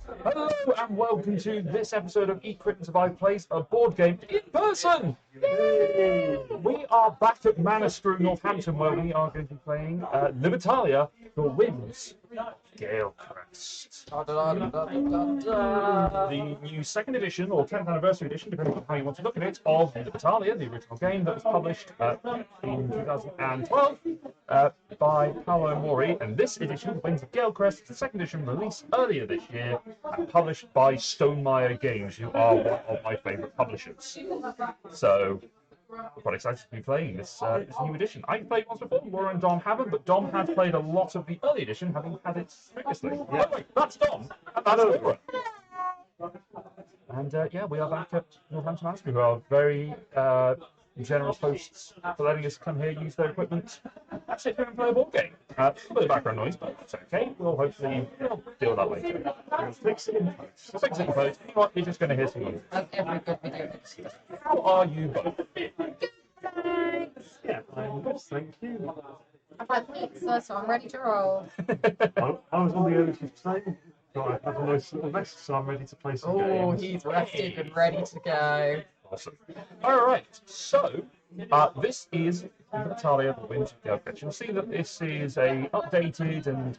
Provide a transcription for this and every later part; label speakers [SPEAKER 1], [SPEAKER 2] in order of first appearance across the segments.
[SPEAKER 1] Hello and welcome to this episode of Eat, Crit and Survive Plays a board game in person! Yay! We are back at Manascrew, Northampton, where we are going to be playing Libertalia, the Winds of Galecrest. The new second edition, or 10th anniversary edition, depending on how you want to look at it, of Libertalia, the original game that was published in 2012 by Paolo Mori. And this edition, Winds of Galecrest, is the second edition released earlier this year and published by Stonemaier Games, who are one of my favourite publishers. So, I'm quite excited to be playing this new edition. I played once before, Laura and Dom haven't, but Dom had played a lot of the early edition, having had it previously. Yeah. Oh, wait, that's Dom, and that's Laura. And yeah, we are back at Northampton Manascrew, who are very generous hosts for letting us come here, use their equipment, and sit here and play a board game. A bit of background noise, but it's okay. We'll hopefully deal with that later. We'll fix it in post. We'll fix it in post. You know what? You're just going to hear some noise.
[SPEAKER 2] As every good video is.
[SPEAKER 1] How are you both?
[SPEAKER 3] Yeah, I'm good, thank you.
[SPEAKER 2] I've had pizza, so I'm ready to roll.
[SPEAKER 3] I was on the early shift today. Got a nice little rest, so I'm ready to play some
[SPEAKER 2] Oh,
[SPEAKER 3] games.
[SPEAKER 2] he's rested and ready to go.
[SPEAKER 1] Awesome. All right, so this is Libertalia, the Winds of Galecrest. You'll see that this is a updated and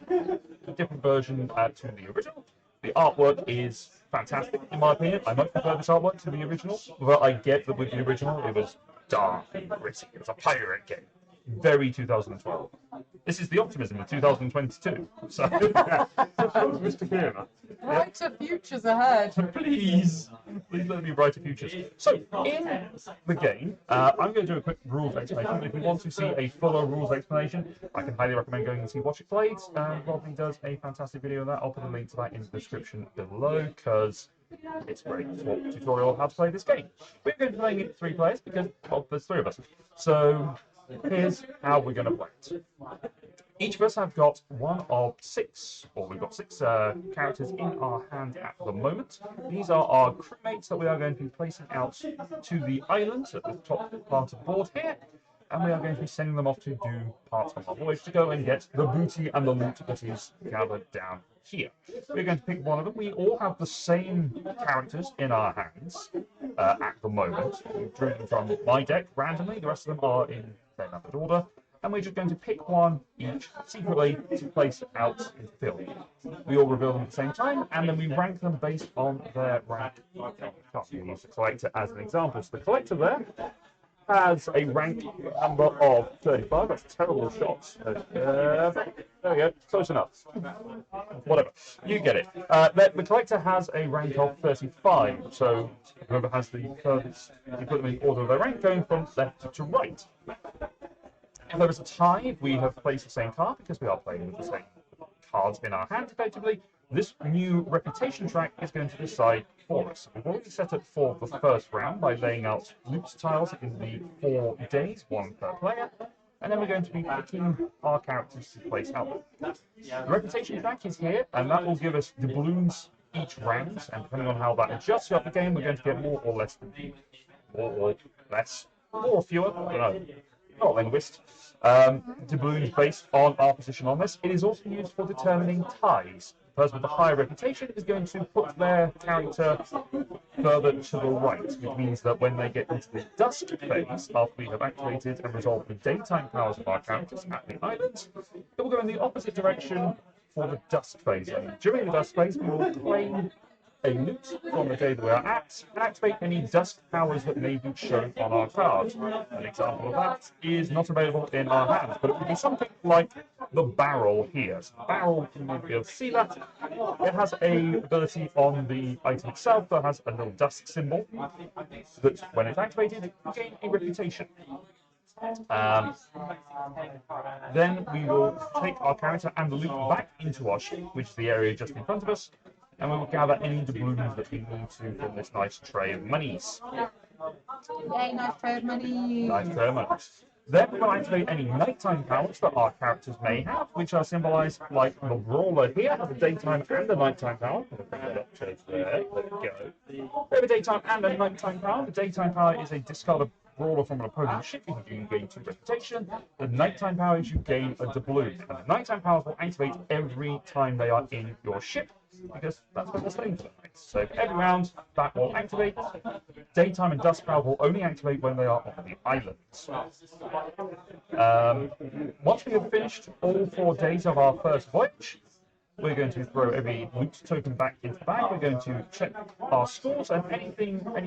[SPEAKER 1] different version to the original. The artwork is fantastic, in my opinion. I much prefer this artwork to the original, but I get that with the original it was dark and gritty. It was a pirate game. Very 2012. This is the optimism of 2022. So,
[SPEAKER 3] Mr. Kira.
[SPEAKER 2] Brighter futures ahead.
[SPEAKER 1] please let me write a futures. So, in the game, I'm going to do a quick rules explanation. If you want to see a fuller rules explanation, I can highly recommend going and see Watch It Played. Rodney does a fantastic video of that. I'll put a link to that in the description below, because it's great. It's a tutorial on how to play this game. We're going to be playing it 3 players because, well, there's 3 of us. So, here's how we're going to play it. Each of us have got one of 6, or we've got 6 characters in our hand at the moment. These are our crewmates that we are going to be placing out to the island at the top part of the board here. And we are going to be sending them off to do parts of our voyage to go and get the booty and the loot that is gathered down here. We're going to pick one of them. We all have the same characters in our hands at the moment. We drew them from my deck randomly. The rest of them are in their numbered order. And we're just going to pick one each secretly to place out in the field. We all reveal them at the same time, and then we rank them based on their rank. We use the collector as an example. So the collector there has a rank number of 35. That's a terrible shot. There we go. Close enough. Whatever. You get it. The collector has a rank of 35. So whoever has the furthest, you put them in order of their rank, going from left to right. If there is a tie, we have placed the same card because we are playing with the same cards in our hand effectively. This new reputation track is going to decide for us. We've already set it for the first round by laying out loot tiles in the 4 days, 1 per player. And then we're going to be picking our characters to place out. The reputation track is here, and that will give us doubloons each round. And depending on how that adjusts throughout the game, we're going to get more or less, more or fewer, I don't know. Not a linguist. Doubloons based on our position on this. It is also used for determining ties. The person with the higher reputation is going to put their character further to the right, which means that when they get into the dusk phase, after we have activated and resolved the daytime powers of our characters at the island, it will go in the opposite direction for the dusk phase. And during the dusk phase, we will claim a loot from the day that we are at, and activate any dusk powers that may be shown on our card. An example of that is not available in our hands, but it would be something like the barrel here. So the barrel, you might be able to see that. It has a ability on the item itself that has a little dusk symbol that, when it's activated, you gain a reputation. Then we will take our character and the loot back into our ship, which is the area just in front of us, and we will gather any doubloons that we need to from this nice tray of monies.
[SPEAKER 2] Yay, nice tray of money.
[SPEAKER 1] Nice tray of monies. Then we will activate any nighttime powers that our characters may have, which are symbolized like the brawler here has a daytime and a nighttime power. There we go. We have a daytime and a nighttime power. The daytime power is a discard of brawler from an opponent's ship, you can gain 2 reputation. The nighttime powers, you gain a doubloon. And the nighttime powers will activate every time they are in your ship, because that's when they're staying for the night. So every round, that will activate. Daytime and dusk power will only activate when they are on the islands. Once we have finished all 4 days of our first voyage, we're going to throw every loot token back into the bag. We're going to check our scores, and any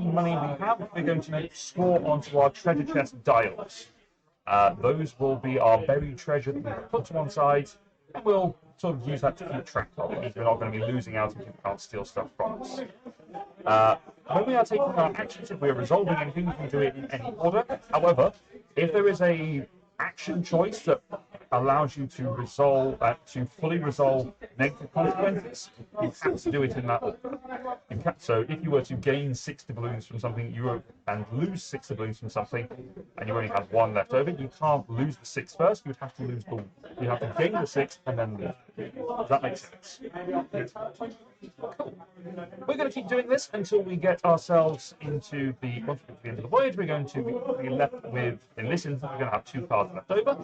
[SPEAKER 1] money we have, we're going to score onto our treasure chest dials. Those will be our buried treasure that we put to one side, and we'll sort of use that to keep track of. It means we're not going to be losing out if you can't steal stuff from us. When we are taking our actions, if we are resolving anything, we can do it in any order. However, if there is a action choice that allows you to resolve, to fully resolve negative consequences, you have to do it in that order. So if you were to gain 6 doubloons from something, and lose 6 doubloons from something, and you only have 1 left over, you can't lose the 6 first. You would have to you have to gain the 6 and then lose. Does that make sense? Cool. We're going to keep doing this until we get ourselves into once we get to the end of the voyage. We're going to be left with, in this instance, we're going to have 2 cards left over.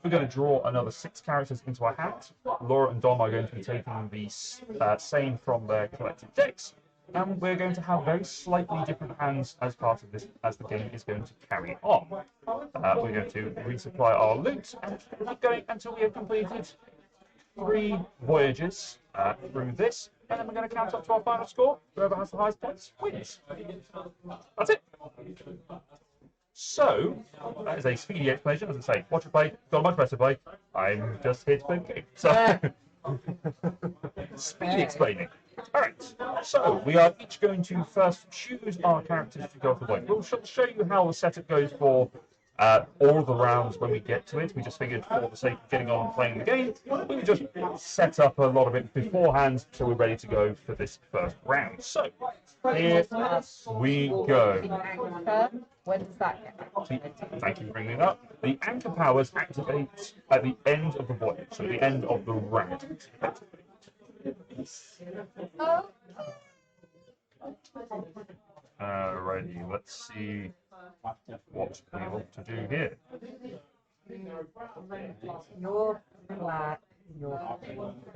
[SPEAKER 1] We're going to draw another 6 characters into our hat. Laura and Dom are going to be taking the same from their collected decks. And we're going to have very slightly different hands as part of this, as the game is going to carry on. We're going to resupply our loot and keep going until we have completed 3 voyages through this, and then we're going to count up to our final score. Whoever has the highest points wins. That's it. So, that is a speedy explanation. As I say, watch it play, got a much better play. I'm just here to play the game. So, speedy explaining. Alright, so we are each going to first choose our characters to go off the way. We'll show you how the setup goes for all the rounds when we get to it. We just figured for the sake of getting on and playing the game, we would just set up a lot of it beforehand so we're ready to go for this first round. So, here we go.
[SPEAKER 2] When does that get activated?
[SPEAKER 1] Thank you for bringing it up. The anchor powers activate at the end of the voyage, so at the end of the round. Alrighty, let's see what we want to do here.
[SPEAKER 2] You're black.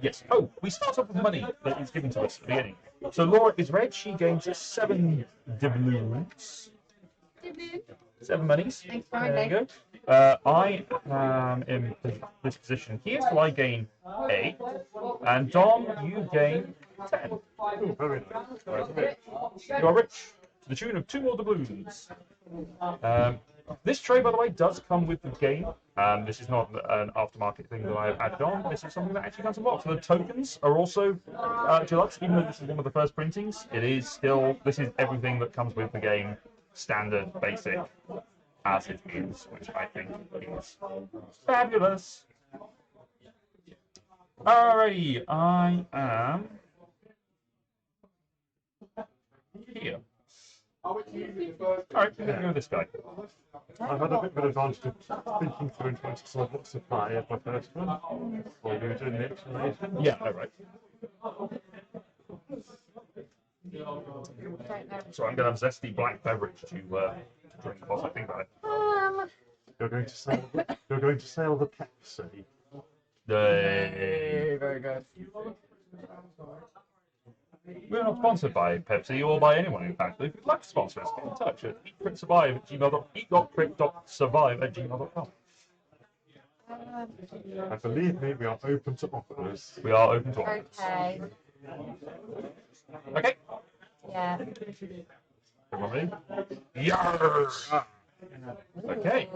[SPEAKER 1] Yes. Oh, we start off with money that is given to us at the beginning. So Laura is red. She gains 7 doubloons. 7 monies. There you go. I am in this position here, so I gain 8. And Dom, you gain 10.
[SPEAKER 3] Oh, very nice.
[SPEAKER 1] You are rich to the tune of 2 more doubloons. This tray, by the way, does come with the game. This is not an aftermarket thing that I have added on. This is something that actually comes in box. So the tokens are also deluxe, even though this is one of the first printings. It is still, this is everything that comes with the game, standard, basic, as it is, which I think is fabulous. Alrighty, I am here. Alright, we're going to go with this guy.
[SPEAKER 3] I've had a bit of an advantage of thinking through and trying to decide what to buy as my first one. Or you're doing the explanation.
[SPEAKER 1] Yeah, alright. So I'm going to have zesty black beverage to drink whilst I think about it.
[SPEAKER 3] You're going to sail the Pepsi.
[SPEAKER 2] Very good.
[SPEAKER 1] We're not sponsored by Pepsi or by anyone, in fact. If you'd like to sponsor us, get in touch at eat.survive@gmail.com.
[SPEAKER 3] And believe me, we are open to offers.
[SPEAKER 1] We are open to offers.
[SPEAKER 2] Okay.
[SPEAKER 1] Okay.
[SPEAKER 2] Yeah.
[SPEAKER 1] Everyone ready? Yarr! Okay.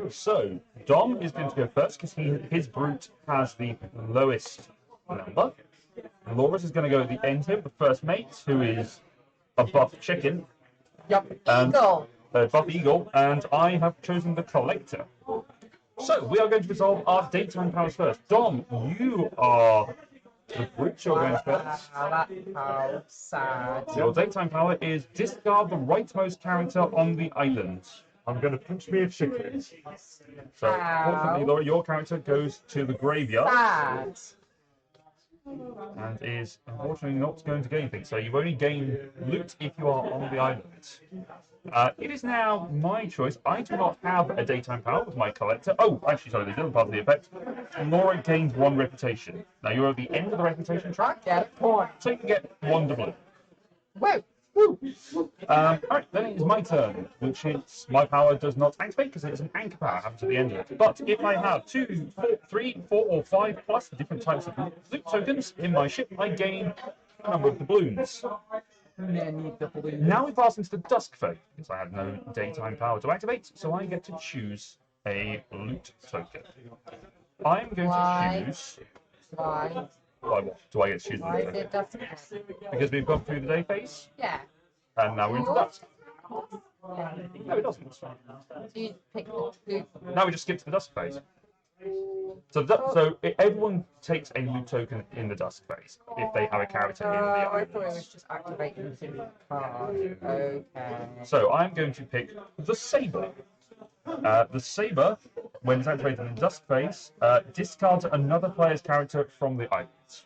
[SPEAKER 1] So, Dom is going to go first because his brute has the lowest number. Laura's is going to go at the end here, the first mate, who is a buff chicken.
[SPEAKER 2] Yep. Eagle.
[SPEAKER 1] Buff eagle, and I have chosen the collector. So, we are going to resolve our daytime powers first. Dom, you are the brute, you're going first.
[SPEAKER 2] That's how sad.
[SPEAKER 1] Your daytime power is discard the rightmost character on the island.
[SPEAKER 3] I'm going to punch me a chicken.
[SPEAKER 1] So, fortunately, Laura, your character goes to the graveyard.
[SPEAKER 2] Sad.
[SPEAKER 1] and is unfortunately not going to gain anything. So you only gain loot if you are on the island. It is now my choice. I do not have a daytime power with my collector. Oh, actually, sorry, there's another part of the effect. Laura gains 1 reputation. Now you're at the end of the reputation track, so you can get 1 doubloon.
[SPEAKER 2] Woo!
[SPEAKER 1] Alright, then it is my turn, which is my power does not activate because it's an anchor power happens at the end of it. But if I have 2, 4, 3, 4, or 5 plus different types of loot tokens in my ship, I gain a number of doubloons. Now we pass into the dusk phase because I have no daytime power to activate, so I get to choose a loot token. I'm going to choose.
[SPEAKER 2] Why?
[SPEAKER 1] Why what? Do I get to choose a
[SPEAKER 2] Why
[SPEAKER 1] loot
[SPEAKER 2] is it
[SPEAKER 1] token?
[SPEAKER 2] dusk?
[SPEAKER 1] Because we've gone through the day phase,
[SPEAKER 2] Yeah.
[SPEAKER 1] and now we're into dusk. No, it doesn't.
[SPEAKER 2] So you pick the blue.
[SPEAKER 1] Now we just skip to the dusk phase. So everyone takes a loot token in the dusk phase if they have a character in the
[SPEAKER 2] I thought it
[SPEAKER 1] islands.
[SPEAKER 2] was just activating the card. Okay.
[SPEAKER 1] So I'm going to pick the Saber. The Saber, when it's activated in the dusk phase, discards another player's character from the islands.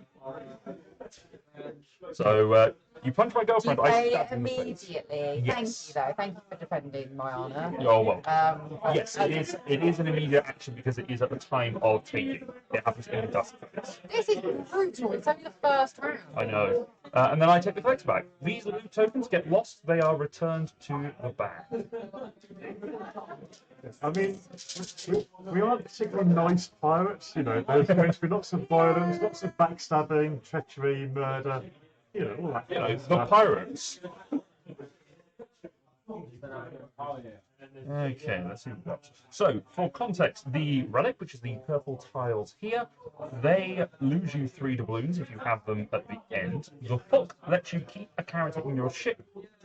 [SPEAKER 1] So you punch my
[SPEAKER 2] Do you
[SPEAKER 1] girlfriend, I
[SPEAKER 2] pay
[SPEAKER 1] stab
[SPEAKER 2] it
[SPEAKER 1] her in the face.
[SPEAKER 2] immediately?
[SPEAKER 1] Yes.
[SPEAKER 2] Thank you, though. Thank you for defending my honour.
[SPEAKER 1] You're welcome.
[SPEAKER 2] But-
[SPEAKER 1] Yes, it is. It is an immediate action because it is at the time of taking. It happens in the dusk phase.
[SPEAKER 2] This is brutal. It's only the first round.
[SPEAKER 1] I know. And then I take the collector back. These loot tokens get lost. They are returned to the bag.
[SPEAKER 3] I mean, we aren't particularly nice pirates, you know. There's going to be lots of violence, lots of backstabbing, treachery, murder, you know, all that
[SPEAKER 1] You
[SPEAKER 3] kind
[SPEAKER 1] know,
[SPEAKER 3] of
[SPEAKER 1] the
[SPEAKER 3] stuff.
[SPEAKER 1] pirates. Okay, let's see what we've got. So, for context, the relic, which is the purple tiles here, they lose you 3 doubloons if you have them at the end. The hook lets you keep a character in your ship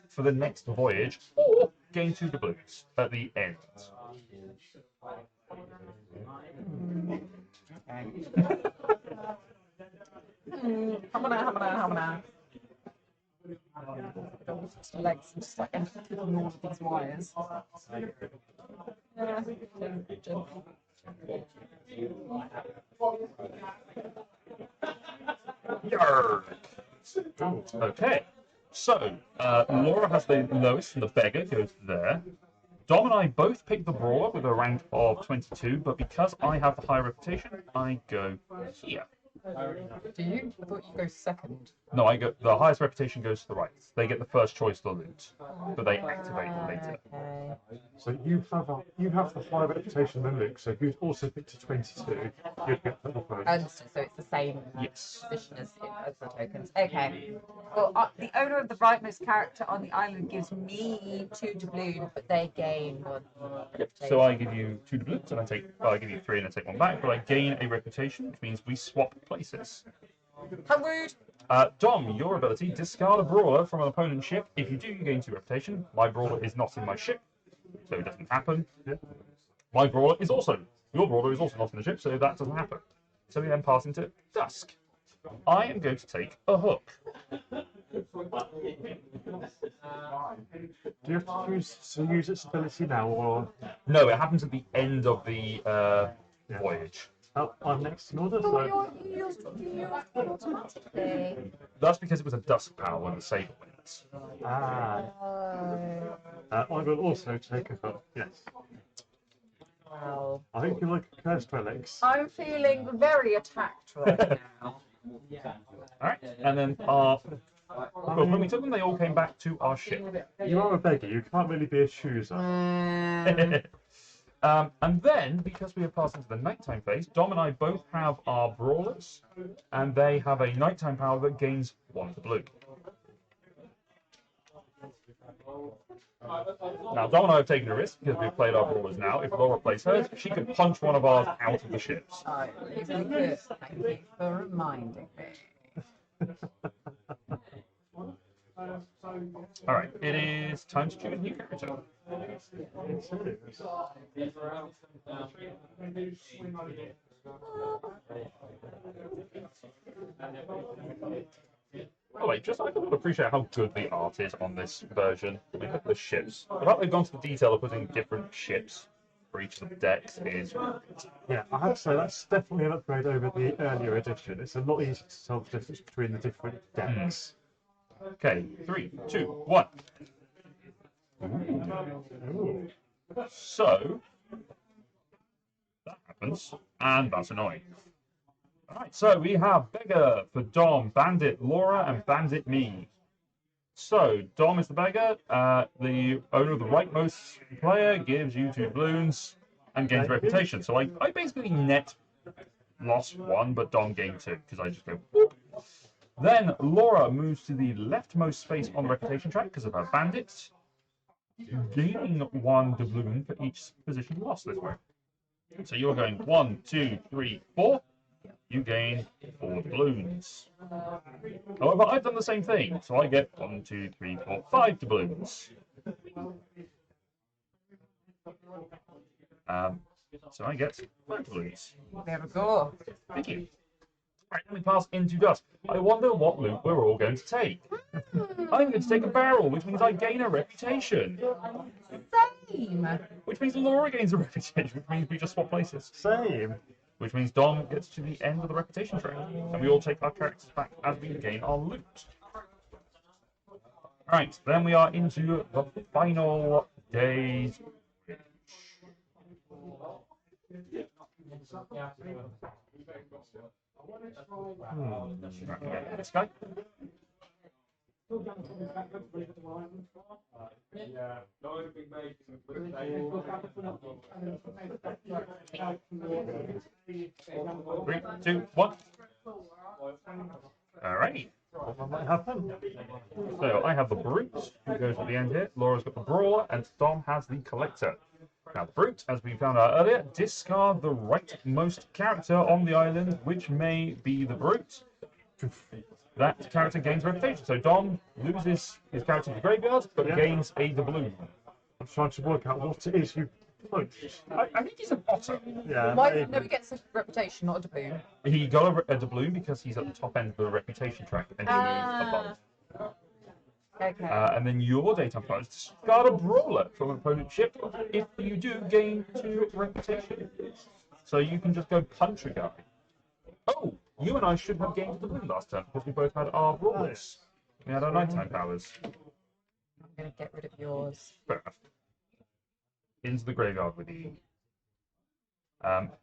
[SPEAKER 1] for the next voyage, or gain 2 doubloons at the end.
[SPEAKER 2] How many? Legs and just like emptying all of these wires.
[SPEAKER 1] Yarg! Okay, so Laura has the lowest, and the beggar goes there. Dom and I both pick the brawler with a rank of 22, but because I have the higher reputation, I go here.
[SPEAKER 2] Do you? I thought you go second.
[SPEAKER 1] No, I go. The highest reputation goes to the right. They get the first choice to loot, but they activate it later.
[SPEAKER 2] Okay.
[SPEAKER 3] So you have the higher reputation than Luke, so if you'd also picked a 22, you'd get the upper.
[SPEAKER 2] And so it's the same
[SPEAKER 1] Yes.
[SPEAKER 2] position as the tokens. Okay. Well, the owner of the rightmost character on the island gives me 2 doubloons, but they gain 1.
[SPEAKER 1] Yep. So I give you 2 doubloons, and I give you 3, and I take 1 back. But I gain a reputation, which means we swap places.
[SPEAKER 2] How rude!
[SPEAKER 1] Dom, your ability: discard a brawler from an opponent's ship. If you do, you gain 2 reputation. My brawler is not in my ship, so it doesn't happen. My brawler is also. Your brawler is also not in the ship, so that doesn't happen. So we then pass into dusk. I am going to take a hook.
[SPEAKER 3] Do you have to use its ability now, or
[SPEAKER 1] No, it happens at the end of the voyage.
[SPEAKER 3] I'm next in order?
[SPEAKER 2] Oh,
[SPEAKER 3] So
[SPEAKER 2] you used automatically.
[SPEAKER 1] That's because it was a dusk power when the saber went.
[SPEAKER 3] I will also take a hook. Yes.
[SPEAKER 2] Wow.
[SPEAKER 3] I think you like cursed relics.
[SPEAKER 2] I'm feeling very attacked right now.
[SPEAKER 1] Alright, and then well, when we took them, they all came back to our ship.
[SPEAKER 3] You are a beggar. You can't really be a chooser.
[SPEAKER 1] And then, because we have passed into the nighttime phase, Dom and I both have our brawlers, and they have a nighttime power that gains 1 doubloon. Now, Dom and I have taken a risk because we've played our brawlers now. If Laura plays hers, she could punch one of ours out of the ships.
[SPEAKER 2] I really could. Thank you for reminding me.
[SPEAKER 1] Alright, it is time to choose a new character. Oh wait, just I can appreciate how good the art is on this version. Look at the ships. The fact they've gone to the detail of putting different ships for each of the decks is.
[SPEAKER 3] Yeah, I have to say that's definitely an upgrade over the earlier edition. It's a lot easier to tell the difference between the different decks.
[SPEAKER 1] Okay, 3, 2, 1.
[SPEAKER 3] Ooh.
[SPEAKER 1] So that happens, and that's annoying. Alright, so we have Beggar for Dom, Bandit Laura, and Bandit me. So, Dom is the beggar. The owner of the rightmost player gives you 2 balloons and gains reputation. So I basically net lost 1, but Dom gained 2 because I just go whoop. Then Laura moves to the leftmost space on the reputation track because of her bandits, gaining 1 doubloon for each position lost this way. So you're going 1, 2, 3, 4. You gain 4 doubloons. However, I've done the same thing, so I get 1, 2, 3, 4, 5 doubloons. So I get 5 doubloons.
[SPEAKER 2] There we go.
[SPEAKER 1] Thank you. Right, let me pass into dust. I wonder what loot we're all going to take. I'm going to take a barrel, which means I gain a reputation.
[SPEAKER 2] Same.
[SPEAKER 1] Which means Laura gains a reputation, which means we just swap places.
[SPEAKER 3] Same.
[SPEAKER 1] Which means Dom gets to the end of the reputation track, and we all take our characters back as we gain our loot. Right, then we are into the final days. Right, this guy. 3, 2, 1. Alrighty.
[SPEAKER 3] What might happen?
[SPEAKER 1] So I have the Brute, who goes at the end here. Laura's got the Brawler, and Dom has the Collector. Now, the Brute, as we found out earlier, discard the rightmost character on the island, which may be the Brute. That character gains reputation. So Dom loses his character to the graveyard, but gains a doubloon.
[SPEAKER 3] I'm trying to work out what it is you punched.
[SPEAKER 1] I think he's an otter.
[SPEAKER 3] Yeah,
[SPEAKER 2] Why
[SPEAKER 3] maybe.
[SPEAKER 2] no, he gets a reputation, not a doubloon?
[SPEAKER 1] He got a doubloon because he's at the top end of the reputation track, and he moves above.
[SPEAKER 2] Okay.
[SPEAKER 1] And then your daytime players discard a Brawler from an opponent's ship. If you do, gain 2 reputation. So you can just go punch a guy. Oh, you and I should have gained the doubloon last turn because we both had our Brawlers. We had our nighttime powers.
[SPEAKER 2] I'm going to get rid of yours.
[SPEAKER 1] Fair enough. Into the graveyard with you.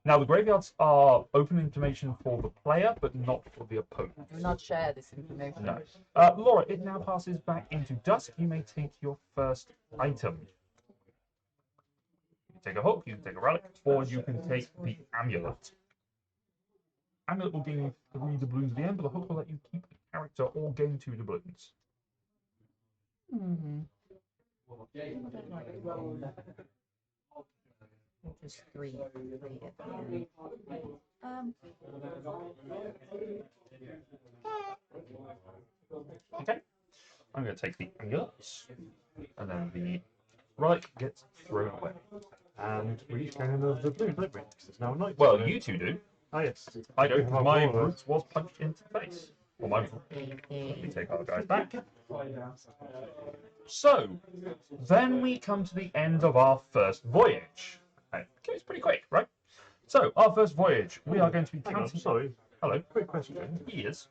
[SPEAKER 1] Now, the graveyards are open information for the player, but not for the opponent.
[SPEAKER 2] Do not share this information.
[SPEAKER 1] No. Laura, it now passes back into dusk. You may take your first item. You can take a hook, you can take a relic, or you can take the amulet. Amulet will gain you 3 doubloons at the end, but the hook will let you keep the character or gain 2 doubloons.
[SPEAKER 2] Just 3 at the end.
[SPEAKER 1] Okay. I'm going to take the amulets, and then the relic gets thrown away.
[SPEAKER 3] And we each gain another doubloon, don't we? Because it's now night.
[SPEAKER 1] Well, you two do.
[SPEAKER 3] Oh, yes.
[SPEAKER 1] I don't,
[SPEAKER 3] We have
[SPEAKER 1] because
[SPEAKER 3] our
[SPEAKER 1] my
[SPEAKER 3] Brawlers.
[SPEAKER 1] Brute was punched into the face. Well, my Let me take our guys back. So, then we come to the end of our first voyage. Okay, it's pretty quick, right? So, our first voyage, we are going to be
[SPEAKER 3] Hang on,
[SPEAKER 1] counting...
[SPEAKER 3] sorry.
[SPEAKER 1] Hello.
[SPEAKER 3] Quick question.
[SPEAKER 1] He is.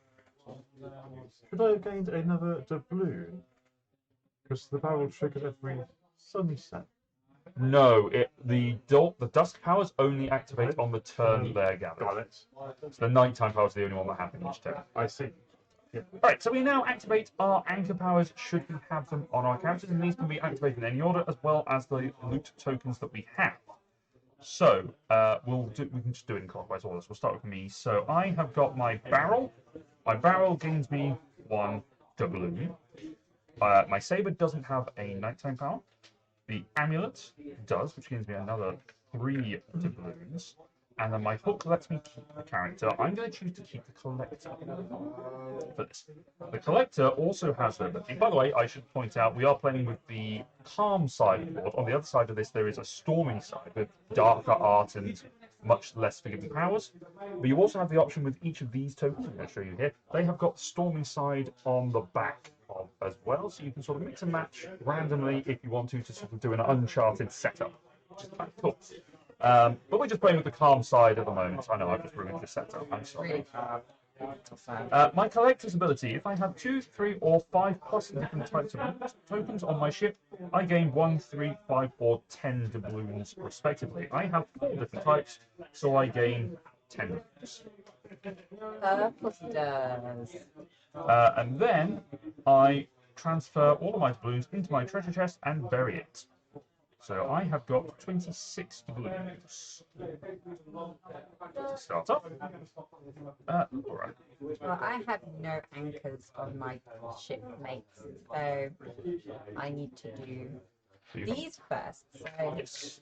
[SPEAKER 3] Should I have gained another doubloon? Because the barrel triggers every sunset.
[SPEAKER 1] No, the dusk powers only activate on the turn they're gathered.
[SPEAKER 3] Got it.
[SPEAKER 1] So the nighttime powers are the only one that happen each turn.
[SPEAKER 3] I see.
[SPEAKER 1] Alright, so we now activate our anchor powers should we have them on our characters, and these can be activated in any order as well as the loot tokens that we have. So we can just do it in clockwise order. So we'll start with me. So I have got my barrel. My barrel gains me 1 doubloon. My saber doesn't have a nighttime power. The amulet does, which gives me another 3 doubloons. And then my hook lets me keep the character. I'm going to choose to keep the collector for this. The collector also has the ability. By the way, I should point out we are playing with the calm side of the board. On the other side of this, there is a storming side with darker art and much less forgiving powers. But you also have the option with each of these tokens. I'm going to show you here. They have got the storming side on the back of as well, so you can sort of mix and match randomly if you want to sort of do an Uncharted setup, which is quite cool. But we're just playing with the calm side at the moment. I know I've just ruined the setup. I'm sorry.
[SPEAKER 2] Really.
[SPEAKER 1] My collector's ability, if I have 2, 3, or 5 plus different types of tokens on my ship, I gain 1, 3, 5, or 10 doubloons respectively. I have 4 different types, so I gain 10 doubloons.
[SPEAKER 2] Of course it does.
[SPEAKER 1] And then I transfer all of my doubloons into my treasure chest and bury it. So I have got 26 doubloons. To start off, Laura.
[SPEAKER 2] Well, I have no anchors on my shipmates, so I need to do these first. So,
[SPEAKER 1] Yes.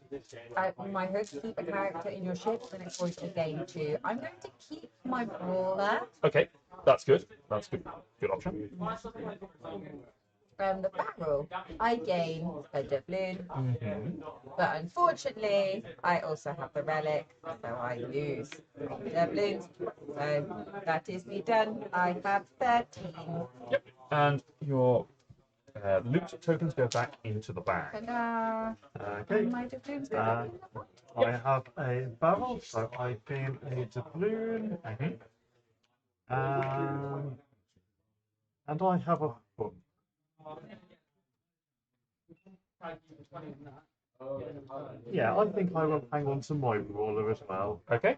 [SPEAKER 2] on my hook, keep a character in your ship, then it's going to gain 2. I'm going to keep my brawler.
[SPEAKER 1] Okay, that's good. That's good. Good option.
[SPEAKER 2] From the barrel, I gain a doubloon, but unfortunately, I also have the relic, so I lose 3 doubloons. So that is me done. I have 13.
[SPEAKER 1] Yep. And your loot tokens go back into the bag.
[SPEAKER 2] Ta-da!
[SPEAKER 3] Okay.
[SPEAKER 2] My doubloons go back in the box.
[SPEAKER 3] I have a barrel, so I gain a doubloon. And I have a hook. Yeah, I think I will hang on to my brawler as well.
[SPEAKER 1] Okay.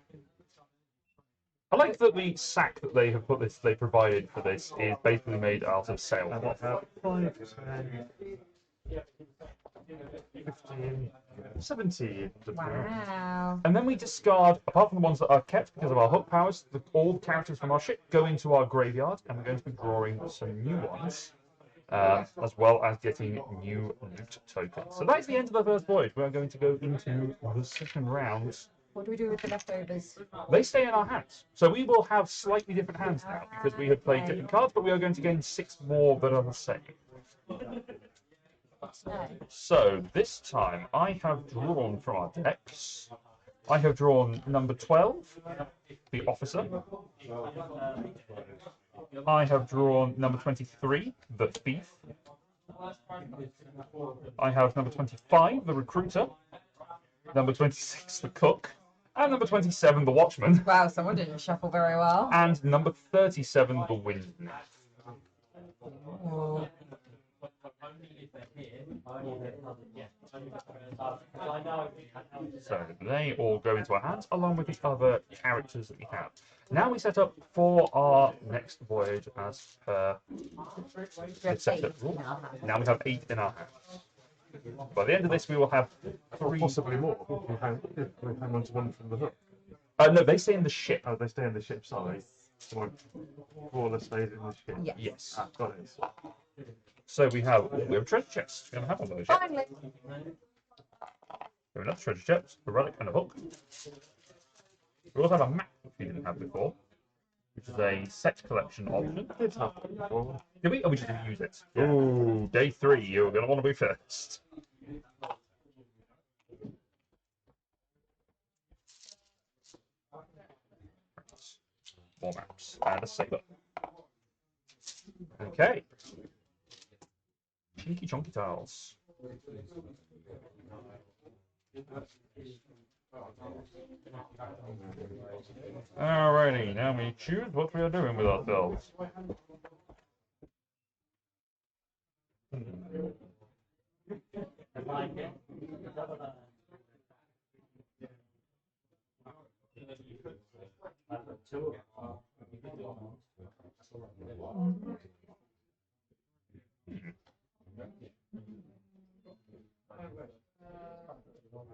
[SPEAKER 1] I like that the sack that they have they provided for this is basically made out of
[SPEAKER 3] And I
[SPEAKER 1] sailcloth.
[SPEAKER 3] have 5, 10, 15, 17 doubloons.
[SPEAKER 2] Wow.
[SPEAKER 1] And then we discard, apart from the ones that are kept because of our hook powers, all the characters from our ship go into our graveyard, and we're going to be drawing some new ones, as well as getting new loot tokens. So that is the end of the first voyage. We are going to go into the second round.
[SPEAKER 2] What do we do with the leftovers?
[SPEAKER 1] They stay in our hands. So we will have slightly different hands now, because we have played different cards, but we are going to gain 6 more that are the same.
[SPEAKER 2] No.
[SPEAKER 1] So this time I have drawn from our decks. I have drawn number 12, the officer. I have drawn number 23, the thief. I have number 25, the recruiter. Number 26, the cook. And number 27, the watchman.
[SPEAKER 2] Wow, someone didn't shuffle very well.
[SPEAKER 1] And number 37, the wind nymph.
[SPEAKER 2] Ooh.
[SPEAKER 1] So they all go into our hands along with the other characters that we have. Now we set up for our next voyage as per the setup rule. Now we have 8 in our hands. By the end of this, we will have
[SPEAKER 3] Or
[SPEAKER 1] 3.
[SPEAKER 3] possibly more. If we hang on to one from the hook.
[SPEAKER 1] No, they stay in the ship.
[SPEAKER 3] Oh, they stay in the ship, sorry. So my brawler stays in the ship.
[SPEAKER 2] Yes.
[SPEAKER 1] Yes.
[SPEAKER 3] Ah, got it.
[SPEAKER 1] So we have a treasure chest. We're going to have one of those. Yeah.
[SPEAKER 2] Finally.
[SPEAKER 1] We have another treasure chest, a relic, and a hook. We also have a map, which we didn't have before, which is a set collection option.
[SPEAKER 3] I did have that before.
[SPEAKER 1] Did we? Oh, we just didn't use it.
[SPEAKER 3] Yeah.
[SPEAKER 1] Ooh, day 3. You're going to want to be first. More maps and a saber. Okay. Chinky chonky tiles. Alrighty, now we choose what we are doing with ourselves.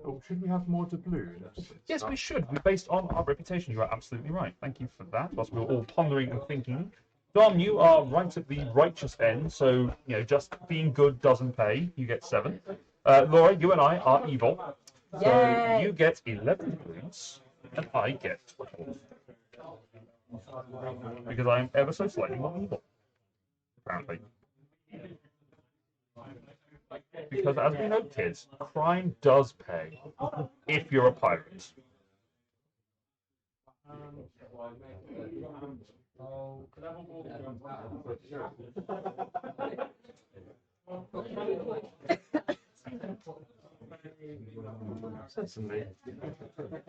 [SPEAKER 3] Oh, should we have more doubloons?
[SPEAKER 1] Yes, we should. Based on our reputation, you are absolutely right. Thank you for that. Whilst we were all pondering and thinking. Dom, you are right at the righteous end, so just being good doesn't pay. You get 7. Laura, you and I are evil. So
[SPEAKER 2] Yay!
[SPEAKER 1] you get 11 points, and I get 12. Because I am ever so slightly more evil. Apparently. Because as we know, kids, crime does pay if you're a pirate.
[SPEAKER 3] Certainly.
[SPEAKER 2] Okay.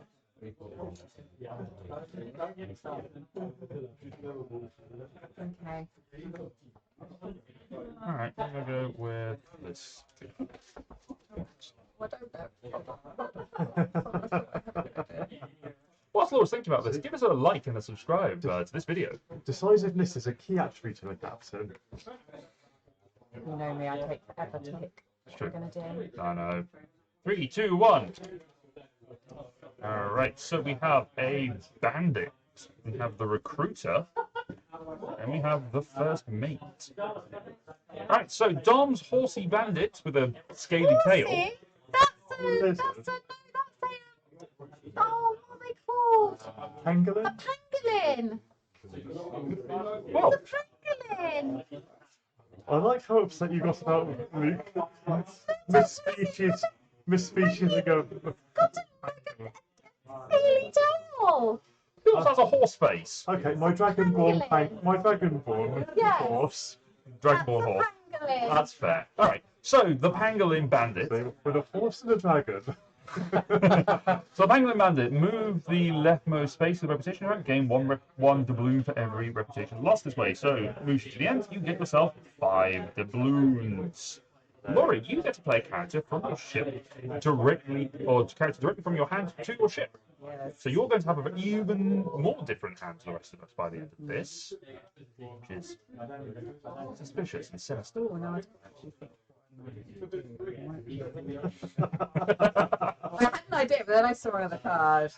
[SPEAKER 1] Alright, I'm going to go with this.
[SPEAKER 2] What don't know.
[SPEAKER 1] What's Laura's thinking about this? Give us a like and a subscribe to this video.
[SPEAKER 3] Decisiveness is a key attribute of a captain.
[SPEAKER 2] You know me, I take forever to pick what we're going to do.
[SPEAKER 1] I know. 3, 2, 1. Alright, so we have a bandit. We have the recruiter. And we have the first mate. Alright, so Dom's horsey bandit with a scaly tail.
[SPEAKER 2] Horsey? That's a oh, what are they called?
[SPEAKER 3] Pangolin?
[SPEAKER 2] A pangolin.
[SPEAKER 1] Well,
[SPEAKER 2] The pangolin.
[SPEAKER 3] I like how upset you got about Luke. Misspecies ago.
[SPEAKER 2] Got it like a scaly tail.
[SPEAKER 1] he also has a horse face.
[SPEAKER 3] Okay, my dragonborn
[SPEAKER 2] Yes.
[SPEAKER 3] horse.
[SPEAKER 1] Dragonborn horse.
[SPEAKER 2] Pangolin.
[SPEAKER 1] That's fair. Alright, so the pangolin bandit.
[SPEAKER 3] So, with a horse and a dragon.
[SPEAKER 1] So pangolin bandit, move the leftmost space of the reputation rank, gain one doubloon for every reputation lost this way. So moves you to the end, you get yourself 5 doubloons. Laurie, you get to play a character from your ship directly, or character directly from your hand to your ship.
[SPEAKER 2] Yes.
[SPEAKER 1] So you're going to have an even more different hand to the rest of us by the end of this, which is suspicious and sinister.
[SPEAKER 2] Oh, no, I don't actually think. I had an idea, but then I saw another card.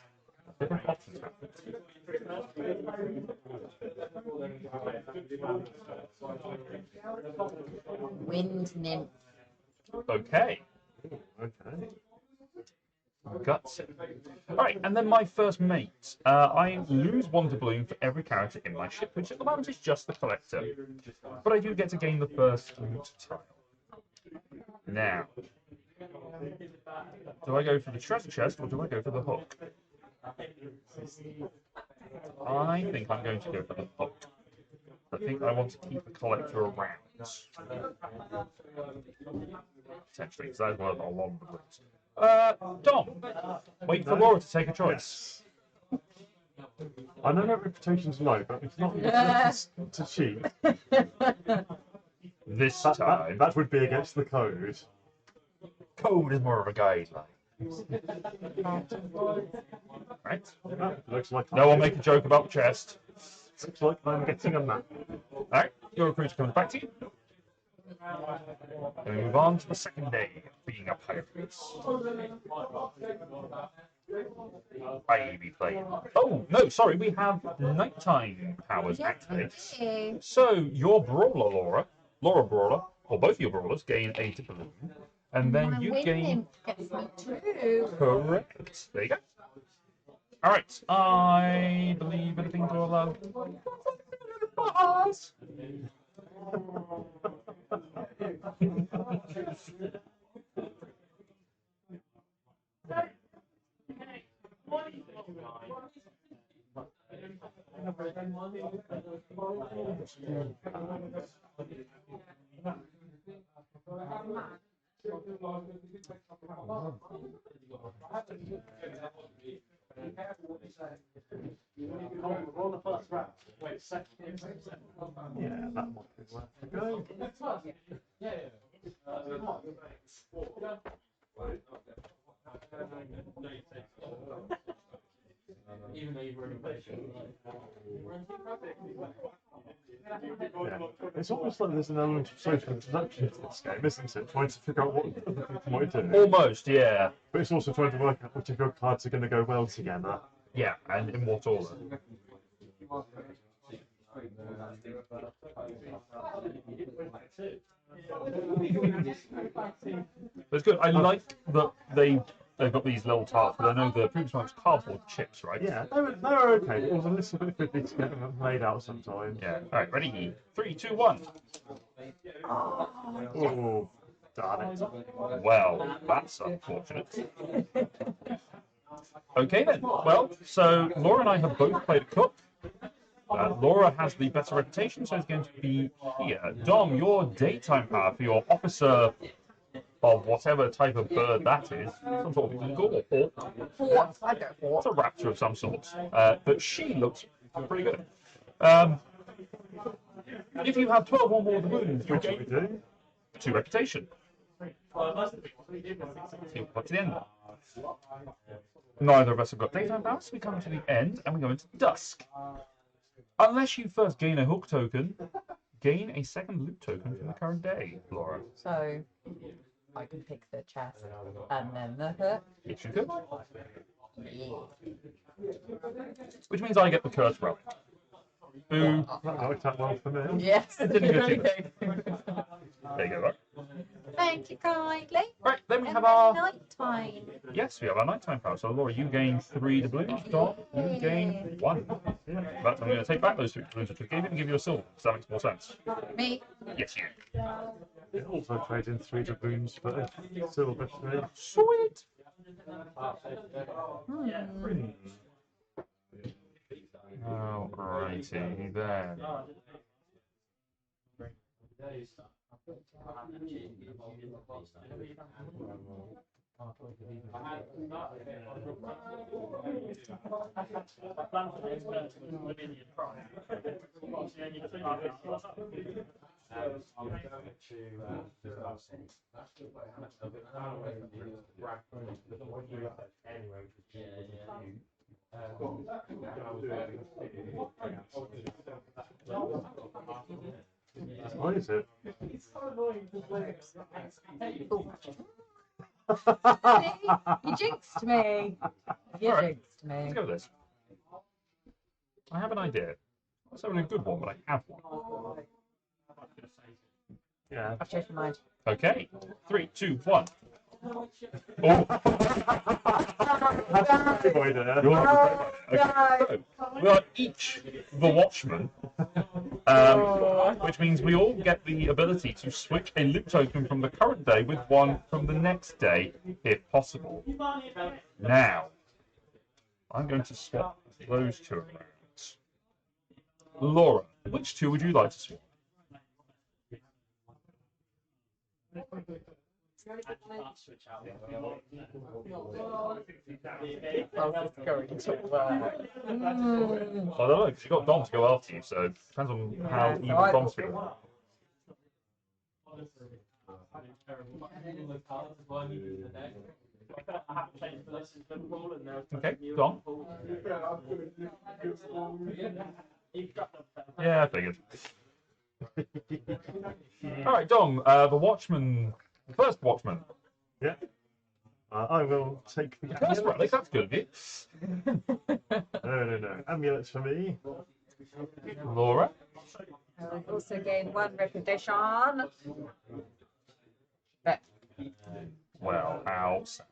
[SPEAKER 2] Wind nymph.
[SPEAKER 1] Okay.
[SPEAKER 3] Okay.
[SPEAKER 1] Gutsy. Alright, and then my first mate. I lose 1 doubloon for every character in my ship, which at the moment is just the collector. But I do get to gain the first loot tile. Now, do I go for the treasure chest or do I go for the hook? I think I'm going to go for the hook. I think I want to keep the collector around. Potentially, because that's worth a lot of doubloons. Dom, wait for Laura to take a choice.
[SPEAKER 3] I know that reputation's low, but it's not to cheat.
[SPEAKER 1] This time,
[SPEAKER 3] That would be against the code.
[SPEAKER 1] code is more of a guideline. Right?
[SPEAKER 3] Looks like
[SPEAKER 1] No one make a joke about chest.
[SPEAKER 3] Looks like I'm getting a map.
[SPEAKER 1] Alright, your recruiter comes back to you. And we move on to the second day of being a pirate. I be playing. Oh, no, sorry, we have nighttime powers activate.
[SPEAKER 2] Okay.
[SPEAKER 1] So, your brawler, Laura Brawler, or both of your brawlers, gain a doubloon. And then you
[SPEAKER 2] wind
[SPEAKER 1] gain.
[SPEAKER 2] nymph gets me too.
[SPEAKER 1] Correct. There you go. Alright, I believe anything to allow. Bars.
[SPEAKER 3] Yeah, that might be worth a go. Yeah. It's almost like there's an element of social introduction to this game, isn't it? Trying to figure out what other people might do.
[SPEAKER 1] Almost, yeah.
[SPEAKER 3] But it's also trying to work out which of your cards are going to go well together.
[SPEAKER 1] Yeah, and in what order? But it's good. I like that they've got these little tarts, but I know the previous one was cardboard chips, right?
[SPEAKER 3] Yeah, they were okay. It was a little bit fiddly to get them made out sometimes.
[SPEAKER 1] Yeah. All right, ready? 3, 2, 1.
[SPEAKER 3] Oh, darn it.
[SPEAKER 1] Well, that's unfortunate. Okay then. Well, so Laura and I have both played a cook. Laura has the better reputation, so it's going to be here. Dom, your daytime power for your officer of whatever type of bird that is, some sort of eagle or hawk.
[SPEAKER 2] Hawk. I go
[SPEAKER 1] It's
[SPEAKER 2] hawk.
[SPEAKER 1] a raptor of some sort. But she looks pretty good. If you have 12 or more doubloons, you
[SPEAKER 3] Which we
[SPEAKER 1] gain
[SPEAKER 3] do.
[SPEAKER 1] 2 reputation. What's the end? Neither of us have got daytime powers, so we come to the end and we go into dusk. Unless you first gain a hook token, gain a second loop token from the current day, Laura.
[SPEAKER 2] So I can pick the chest and then the hook.
[SPEAKER 1] Yes, you could.
[SPEAKER 2] Yeah.
[SPEAKER 1] Which means I get the curse relic. Boo.
[SPEAKER 3] That worked out well for me.
[SPEAKER 2] Yes.
[SPEAKER 1] It didn't go too There you go, right?
[SPEAKER 2] Thank you kindly.
[SPEAKER 1] Right, then we have
[SPEAKER 2] And
[SPEAKER 1] our...
[SPEAKER 2] then nighttime.
[SPEAKER 1] Yes, we have our nighttime power. So, Laura, you gain 3 doubloons. Dom, you gain 1. But I'm going to take back those 3 doubloons I just gave you and give you a silver, because that makes more sense.
[SPEAKER 2] Me.
[SPEAKER 1] Yes, you.
[SPEAKER 3] It also trades in 3 doubloons for a silver for me.
[SPEAKER 1] Sweet. Alrighty then.
[SPEAKER 3] What is it?
[SPEAKER 2] You jinxed me. You
[SPEAKER 1] Alright.
[SPEAKER 2] jinxed me.
[SPEAKER 1] Let's go with this. I have an idea. It's not really a good one, but I have one.
[SPEAKER 3] Yeah.
[SPEAKER 2] I've changed my mind.
[SPEAKER 1] Okay. 3, 2, 1. Oh.
[SPEAKER 3] Boy there.
[SPEAKER 1] You're okay. So, we are each the watchman, which means we all get the ability to switch a loop token from the current day with one from the next day, if possible. Now, I'm going to swap those 2 around. Laura, which 2 would you like to swap?
[SPEAKER 2] How's this going to work?
[SPEAKER 1] I don't know, because you've got Dom to go after you, so it depends on how
[SPEAKER 2] so
[SPEAKER 1] evil
[SPEAKER 2] I-
[SPEAKER 1] Dom's feeling. Okay, Dom. Yeah, I figured. Alright, Dom, the watchman, the first watchman.
[SPEAKER 3] Yeah. I will take the
[SPEAKER 1] First
[SPEAKER 3] amulet.
[SPEAKER 1] relic, that's good of you.
[SPEAKER 3] No. Amulets for me.
[SPEAKER 1] Laura.
[SPEAKER 2] I've also gained 1 reputation. But
[SPEAKER 1] Well, how sad.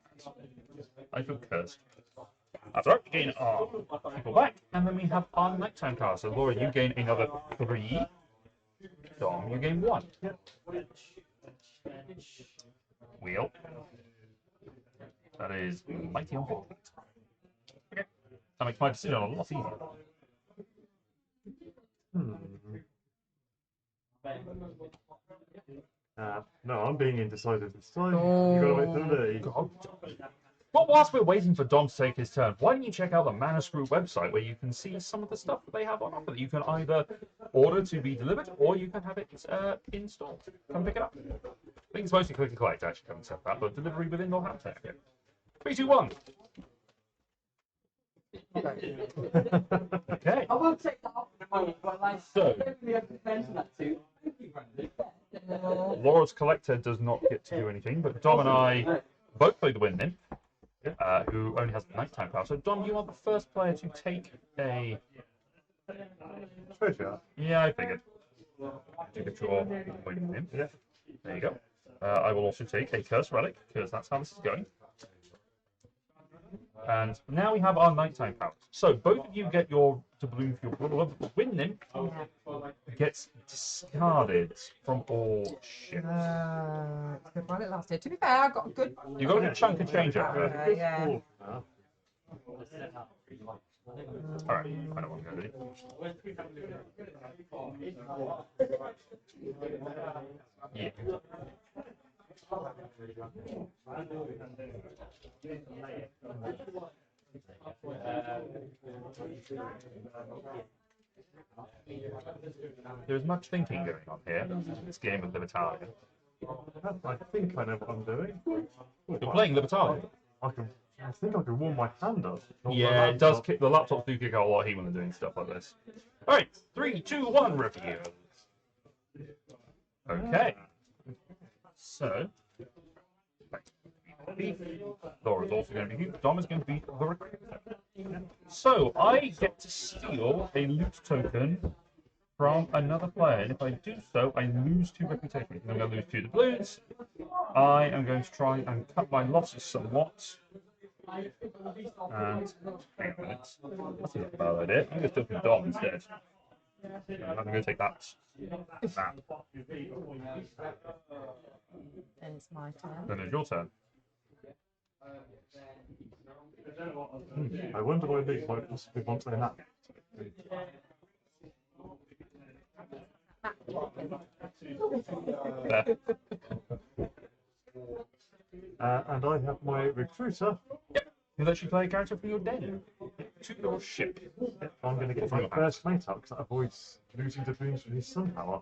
[SPEAKER 1] I feel cursed. That's right, we gain our people back, and then we have our nighttime power. So, Laura, you gain another 3. Dom, you gain 1. Wheel. That is mighty unfortunate. Okay. That makes my decision a lot easier.
[SPEAKER 3] No, I'm being indecisive this time. You've got to wait for me.
[SPEAKER 1] God. Well, whilst we're waiting for Dom to take his turn, why don't you check out the Manascrew website where you can see some of the stuff that they have on offer that you can either order to be delivered or you can have it installed. Come pick it up. I think it's mostly click and collect, actually, come and set that, but delivery within Northampton. 3, 2, 1. Okay.
[SPEAKER 4] I will take that off in a moment, but like,
[SPEAKER 1] So-
[SPEAKER 4] I don't really have to mention that too. Thank you, Brandon.
[SPEAKER 1] Laura's Collector does not get to do anything, but Dom and I both play the Wind Nymph, who only has nighttime power. So, Dom, you are the first player to take a...
[SPEAKER 3] Treasure.
[SPEAKER 1] Yeah, I figured. To get your Wind Nymph.
[SPEAKER 3] Yeah.
[SPEAKER 1] There you go. I will also take a Curse Relic, because that's how this is going. And now we have our nighttime powers. So both of you get your doubloon for your Wind Nymph gets discarded from all ships.
[SPEAKER 2] it's good while it lasted. To be fair, I got a good.
[SPEAKER 1] You got a good chunk of change out there.
[SPEAKER 2] Yeah.
[SPEAKER 1] Alright, I know what I'm going to do. Yeah. There's much thinking going on here in this game of Libertalia.
[SPEAKER 3] I think I know what I'm doing.
[SPEAKER 1] You're playing Libertalia.
[SPEAKER 3] I think I can warm my hand up. Not my
[SPEAKER 1] Yeah, it does
[SPEAKER 3] laptop.
[SPEAKER 1] kick. The laptops do kick out a lot of heat when they're doing stuff like this. All right, 3, 2, 1, review. Okay. So, Laura's also going to be here. Dom is going to be the recruiter. So, I get to steal a loot token from another player, and if I do so, I lose 2 reputation. I'm going to lose 2 doubloons. I am going to try and cut my losses somewhat. And hang on a minute. That's not a bad idea. I'm going to steal from Dom instead. I'm going to take that.
[SPEAKER 2] Then it's my turn.
[SPEAKER 1] Then it's your turn.
[SPEAKER 3] I wonder why Nick might possibly want a nap.
[SPEAKER 1] There.
[SPEAKER 3] And I have my recruiter.
[SPEAKER 1] You let you play a character from your den to your ship.
[SPEAKER 3] I'm going to get my first mate up because that avoids losing the dreams from his sun power.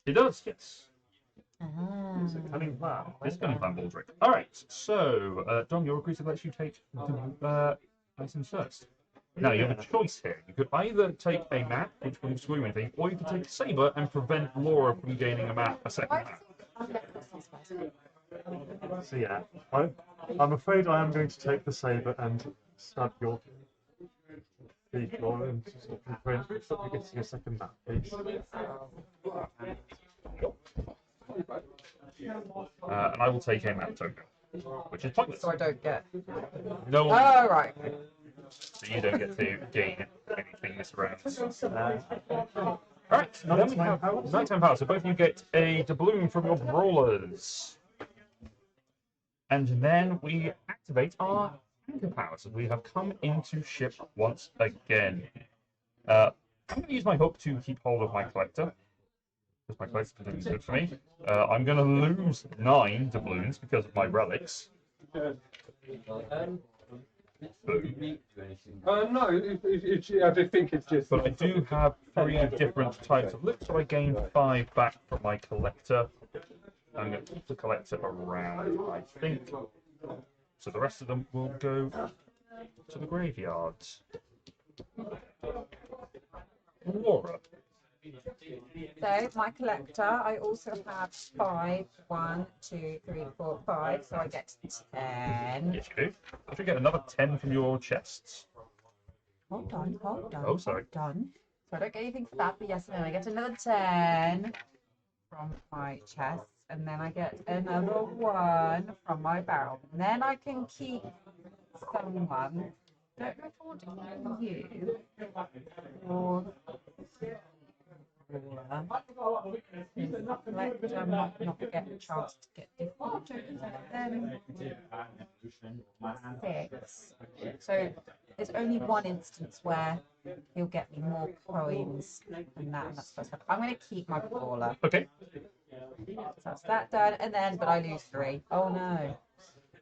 [SPEAKER 1] It does, yes.
[SPEAKER 3] It's a cunning plan.
[SPEAKER 1] It's going to plan Baldric. Alright, so, Dom, your recruiter lets you take the items first. Now, you have a choice here. You could either take a map, which won't screw anything, or you could take a saber and prevent Laura from gaining a second
[SPEAKER 2] I
[SPEAKER 1] map.
[SPEAKER 2] think I'm going to first.
[SPEAKER 3] So yeah, I'm afraid I am going to take the saber and stab your feet and sort of prevent stop you getting a second map, please.
[SPEAKER 1] And I will take a map token, which is pointless.
[SPEAKER 2] So I don't get.
[SPEAKER 1] No one,
[SPEAKER 2] Oh, right.
[SPEAKER 1] so you don't get to gain anything this round. Alright, then we have nighttime power. So both of you get a doubloon from your brawlers. And then we activate our anchor power. So we have come into ship once again. I'm going to use my hook to keep hold of my collector. Because my collector's been doing good for me. I'm going to lose 9 doubloons because of my relics. Boom.
[SPEAKER 5] No, I just think it's just.
[SPEAKER 1] But I do have 3 different types of loot, so I gain 5 back from my collector. I'm going to keep the collector around, I think. So the rest of them will go to the graveyards. Laura.
[SPEAKER 2] So my collector, I also have 5. 1, 2, 3, 4, 5. So I get 10.
[SPEAKER 1] Yes, you do. I should get another 10 from your chests.
[SPEAKER 2] Hold on, hold on.
[SPEAKER 1] Oh, sorry.
[SPEAKER 2] Hold on. So I don't get anything for that, but yes, and then I get another 10 from my chest, and then I get another 1 from my barrel. And then I can keep someone. Don't know if I want to kill you or collector might not get a chance to get different tokens out of them. 6. So there's only one instance where he'll get me more coins than that, and that's first. I'm going to keep my brawler.
[SPEAKER 1] Okay.
[SPEAKER 2] So that's that done, and then, but I lose 3. Oh no.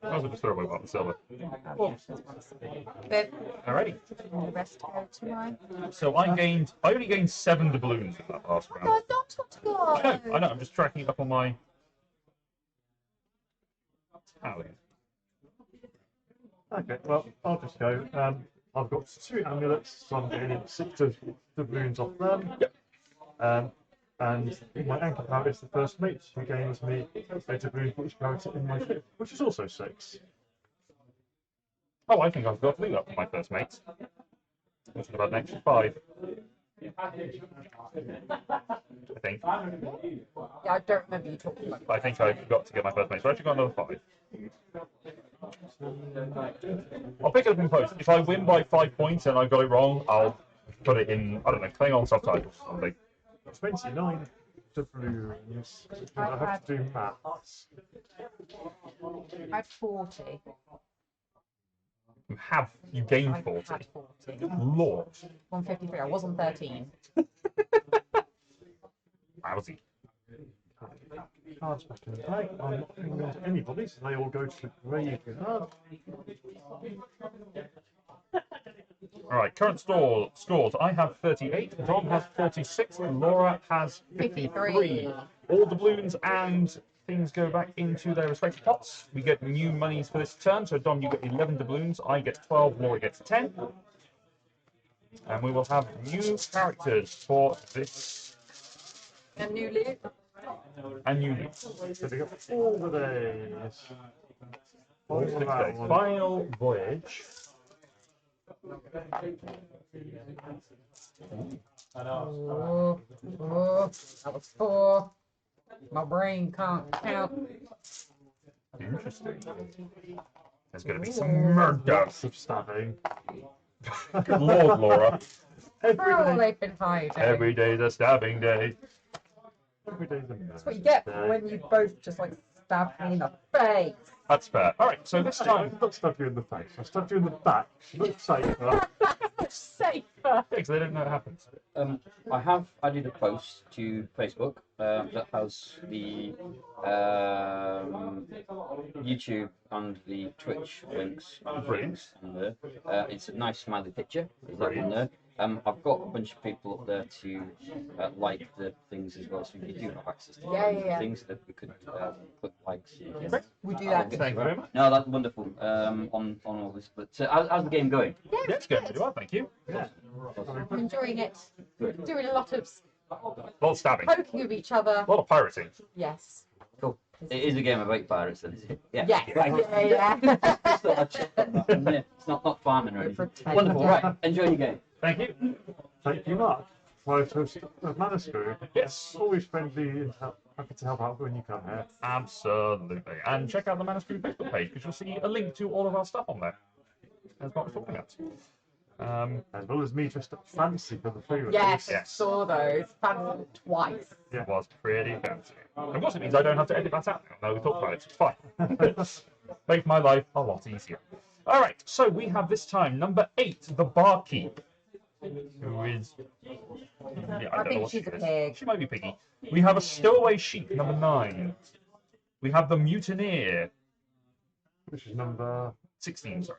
[SPEAKER 1] I was just throw away one silver.
[SPEAKER 2] Oh, yeah, there's 1 silver. But
[SPEAKER 1] Alrighty.
[SPEAKER 2] the rest go to my.
[SPEAKER 1] So I only gained 7 doubloons in that last round.
[SPEAKER 2] God, don't want to go.
[SPEAKER 1] I know, I'm just tracking it up on my tally.
[SPEAKER 3] Okay, well, I'll just go. I've got 2 amulets, so I'm getting 6 of the balloons off them.
[SPEAKER 1] Yep.
[SPEAKER 3] And my anchor power is the first mate, who gains me a doubloon for each character in my ship, which is also 6.
[SPEAKER 1] Oh, I think I've got blue up for my first mate. Which is about an extra 5. I think.
[SPEAKER 2] Yeah, I don't remember you talking about.
[SPEAKER 1] I think I got to get my first mate, so I actually got another 5. I'll pick it up in post. If I win by 5 points and I got it wrong, I'll put it in, I don't know, Klingon subtitles or something.
[SPEAKER 3] 29 doubloons. I have to do maths.
[SPEAKER 2] I had 40.
[SPEAKER 1] You gained
[SPEAKER 2] I
[SPEAKER 1] 40.
[SPEAKER 2] had 40.
[SPEAKER 1] Good lord.
[SPEAKER 2] 153. I was on 13.
[SPEAKER 1] Lousy.
[SPEAKER 3] Cards back in the bag. I'm not giving them to anybody, so they all go to the graveyard.
[SPEAKER 1] All right, current scores. I have 38, Dom has 46, and Laura has 53. All doubloons and things go back into their respective pots. We get new monies for this turn. So Dom, you get 11 doubloons, I get 12, Laura gets 10. And we will have new characters for this.
[SPEAKER 2] And new loot.
[SPEAKER 1] And new loot.
[SPEAKER 3] So we got all the days.
[SPEAKER 1] All 6 days. Final voyage.
[SPEAKER 2] Oh, that was 4. My brain can't count.
[SPEAKER 1] Interesting. There's going to be some murder.
[SPEAKER 3] Some stabbing.
[SPEAKER 1] Good lord, Laura.
[SPEAKER 2] Oh, they've been hiding.
[SPEAKER 1] Every day's a stabbing day.
[SPEAKER 3] Every day's a
[SPEAKER 2] That's what you get when you both just like stab me in the face.
[SPEAKER 1] That's fair. All right, so this time.
[SPEAKER 3] I've not stabbed you in the face. I stabbed you in the back. Looks safer.
[SPEAKER 2] Much safer.
[SPEAKER 1] Because they don't know it happens.
[SPEAKER 6] I have added a post to Facebook that has the YouTube and the Twitch links.
[SPEAKER 1] Brilliant.
[SPEAKER 6] On there. It's a nice smiley picture. There's that one there. I've got a bunch of people up there to like the things as well, so you do have access to things that we could put likes.
[SPEAKER 2] We do that.
[SPEAKER 1] Thank you very much.
[SPEAKER 6] No, that's wonderful. On all this, but how's the game going?
[SPEAKER 1] Yeah, it's going really well, thank you.
[SPEAKER 2] I'm enjoying it. Doing a lot of
[SPEAKER 1] A lot of stabbing.
[SPEAKER 2] poking of each other.
[SPEAKER 1] A lot of pirating.
[SPEAKER 2] Yes.
[SPEAKER 6] Cool. It is a game about pirates, then. Yeah.
[SPEAKER 2] Yes. Yeah.
[SPEAKER 6] Just thought I'd check that. Yeah, it's not farming or anything.
[SPEAKER 2] Pretend.
[SPEAKER 6] Wonderful. Right. Enjoy your game.
[SPEAKER 1] Thank you.
[SPEAKER 3] Thank you, Mark. Right, of Manascrew.
[SPEAKER 1] Yes.
[SPEAKER 3] Always friendly and happy to help out when you come here.
[SPEAKER 1] Absolutely. And check out the Manascrew Facebook page because you'll see a link to all of our stuff on there. That's what we're talking about.
[SPEAKER 3] As well as me dressed up fancy for the free release.
[SPEAKER 2] Yes.
[SPEAKER 1] Yes.
[SPEAKER 2] Saw those. Fancy twice.
[SPEAKER 1] It was pretty fancy. Of course, it means I don't have to edit that out now. No, we talked about it. It's fine. Make my life a lot easier. All right, so we have this time number 8, the barkeep, who is. Yeah,
[SPEAKER 2] I
[SPEAKER 1] don't know
[SPEAKER 2] think
[SPEAKER 1] what
[SPEAKER 2] she's
[SPEAKER 1] she
[SPEAKER 2] a
[SPEAKER 1] is.
[SPEAKER 2] pig.
[SPEAKER 1] She might be piggy. We have a stowaway sheep, number 9. We have the mutineer,
[SPEAKER 3] Which is number
[SPEAKER 1] 16. Sorry.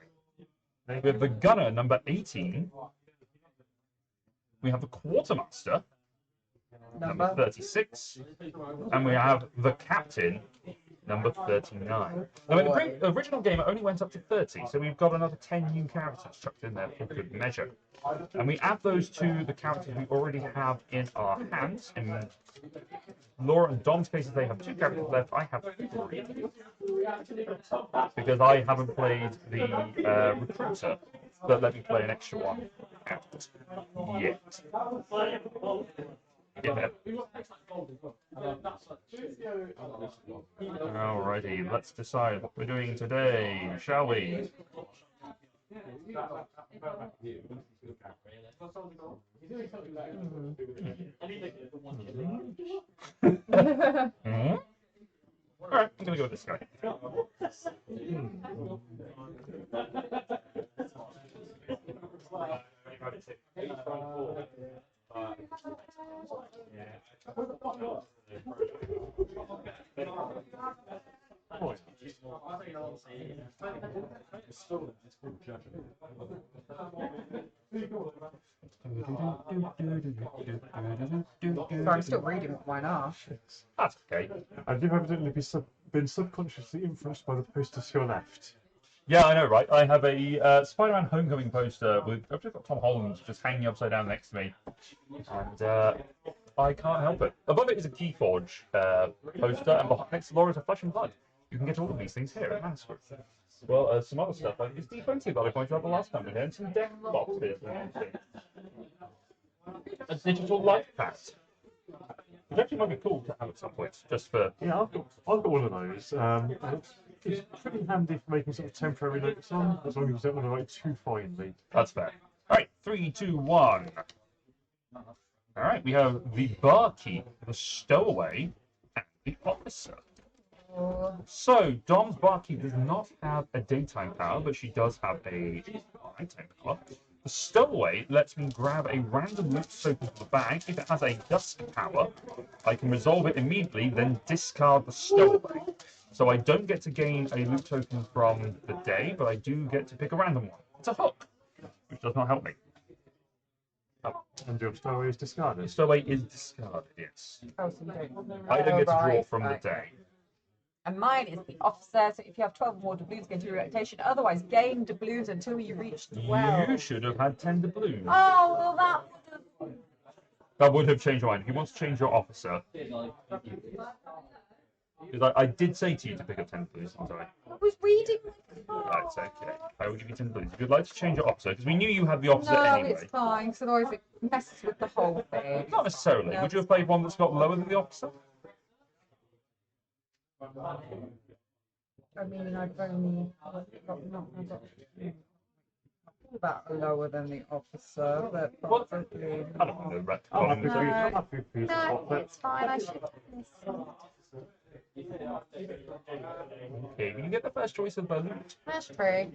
[SPEAKER 1] We have the gunner, number 18. We have the quartermaster, number 36. And we have the captain, number 39. Now, in the original game, it only went up to 30, so we've got another 10 new characters chucked in there for good measure. And we add those to the characters we already have in our hands. In Laura and Dom's cases, they have 2 characters left. I have 3. Because I haven't played the recruiter, but let me play an extra one out yet. Yeah. Alrighty, let's decide what we're doing today, shall we? Alright, I'm gonna go with this guy.
[SPEAKER 2] Sorry, I'm still reading why not.
[SPEAKER 1] That's okay.
[SPEAKER 3] And you've evidently been subconsciously influenced by the poster to your left.
[SPEAKER 1] Yeah, I know, right? I have a Spider-Man Homecoming poster with I've just got Tom Holland just hanging upside down next to me, and I can't help it. Above it is a Keyforge poster, and next to Laura is a Flesh and Blood. You can get all of these things here at Manascrew. Well, some other stuff like this D20 that I pointed out the last time we had, and some deck boxes. A digital life pack. Which actually might be cool to have at some point, just for.
[SPEAKER 3] Yeah, I've got one of those. It's pretty handy for making sort of temporary notes on, as long as you don't want to write too finely.
[SPEAKER 1] That's fair. All right, 3, 2, 1. All right, we have the barkeep, the stowaway, and the officer. So, Dom's barkeep does not have a daytime power, but she does have a nighttime power. The Stowaway lets me grab a random loot token from the bag. If it has a dusk power, I can resolve it immediately, then discard the Stowaway. So I don't get to gain a loot token from the day, but I do get to pick a random one. It's a hook, which does not help me.
[SPEAKER 3] And your stowaway is discarded.
[SPEAKER 1] The Stowaway is discarded, yes.
[SPEAKER 2] Oh, so you don't.
[SPEAKER 1] I don't get to draw
[SPEAKER 2] right,
[SPEAKER 1] from
[SPEAKER 2] right.
[SPEAKER 1] the day.
[SPEAKER 2] And mine is the officer, so if you have 12 or more doubloons, gain 2 rotation. Otherwise, gain doubloons until you reach 12.
[SPEAKER 1] You should have had 10 doubloons.
[SPEAKER 2] Oh, well, that would have.
[SPEAKER 1] That would have changed your mind. If you want to change your officer. Because I did say to you to pick up 10 doubloons, I'm sorry.
[SPEAKER 2] I was reading my card.
[SPEAKER 1] That's okay. I will give you 10 doubloons. If you'd like to change your officer, because we knew you had the officer
[SPEAKER 2] No,
[SPEAKER 1] anyway.
[SPEAKER 2] it's fine, because otherwise it messes with the whole thing.
[SPEAKER 1] Not necessarily.
[SPEAKER 2] No,
[SPEAKER 1] Would you have played one that's got lower than the officer?
[SPEAKER 2] I mean, I've only got that lower than the officer, but
[SPEAKER 1] What?
[SPEAKER 2] probably.
[SPEAKER 1] I don't know. Right.
[SPEAKER 3] I'm happy
[SPEAKER 2] No.
[SPEAKER 3] for you. I'm happy for you to
[SPEAKER 2] No,
[SPEAKER 3] swap it.
[SPEAKER 2] it's fine. I should.
[SPEAKER 1] Okay, we can get the first choice of the loot.
[SPEAKER 2] That's true.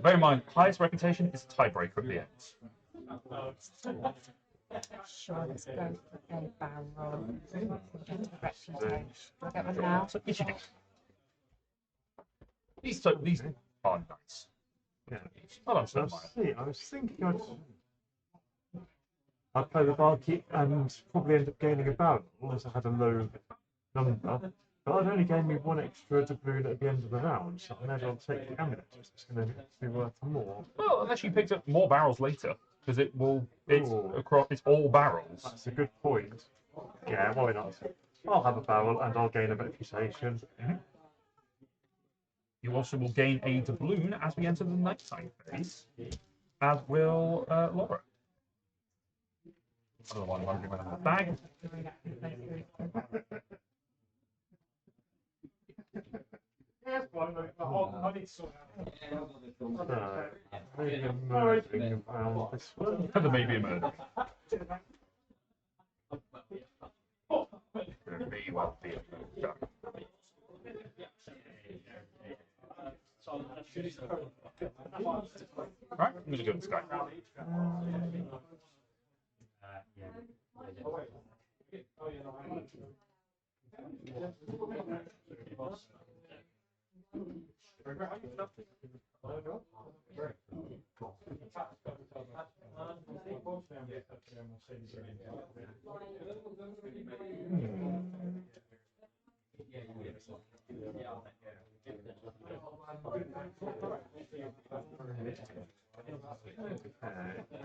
[SPEAKER 1] Bear in mind, highest reputation is a tiebreaker at the end.
[SPEAKER 2] Sure, let's go for a barrel. Get a reputation. Do I get one now?
[SPEAKER 1] So, yes, you do. These are nice.
[SPEAKER 3] Yeah.
[SPEAKER 1] Well done,
[SPEAKER 3] Let's
[SPEAKER 1] Stonemaier.
[SPEAKER 3] see. I was thinking I'd play the barkeep and probably end up gaining a barrel as I had a low number. But I'd only gain me 1 extra doubloon at the end of the round, so maybe I'll take the amulet. It's going to be worth more.
[SPEAKER 1] Well, unless you picked up more barrels later, because it's
[SPEAKER 3] Ooh.
[SPEAKER 1] across, it's all barrels.
[SPEAKER 3] That's a good point. Yeah, why not? I'll have a barrel and I'll gain a reputation.
[SPEAKER 1] You also will gain a doubloon as we enter the nighttime phase, as will Laura. Another one wondering around the bag.
[SPEAKER 3] Maybe a murdering around this one.
[SPEAKER 1] There may be a murder. There may well be a murder. Right, I'm going to go to the sky.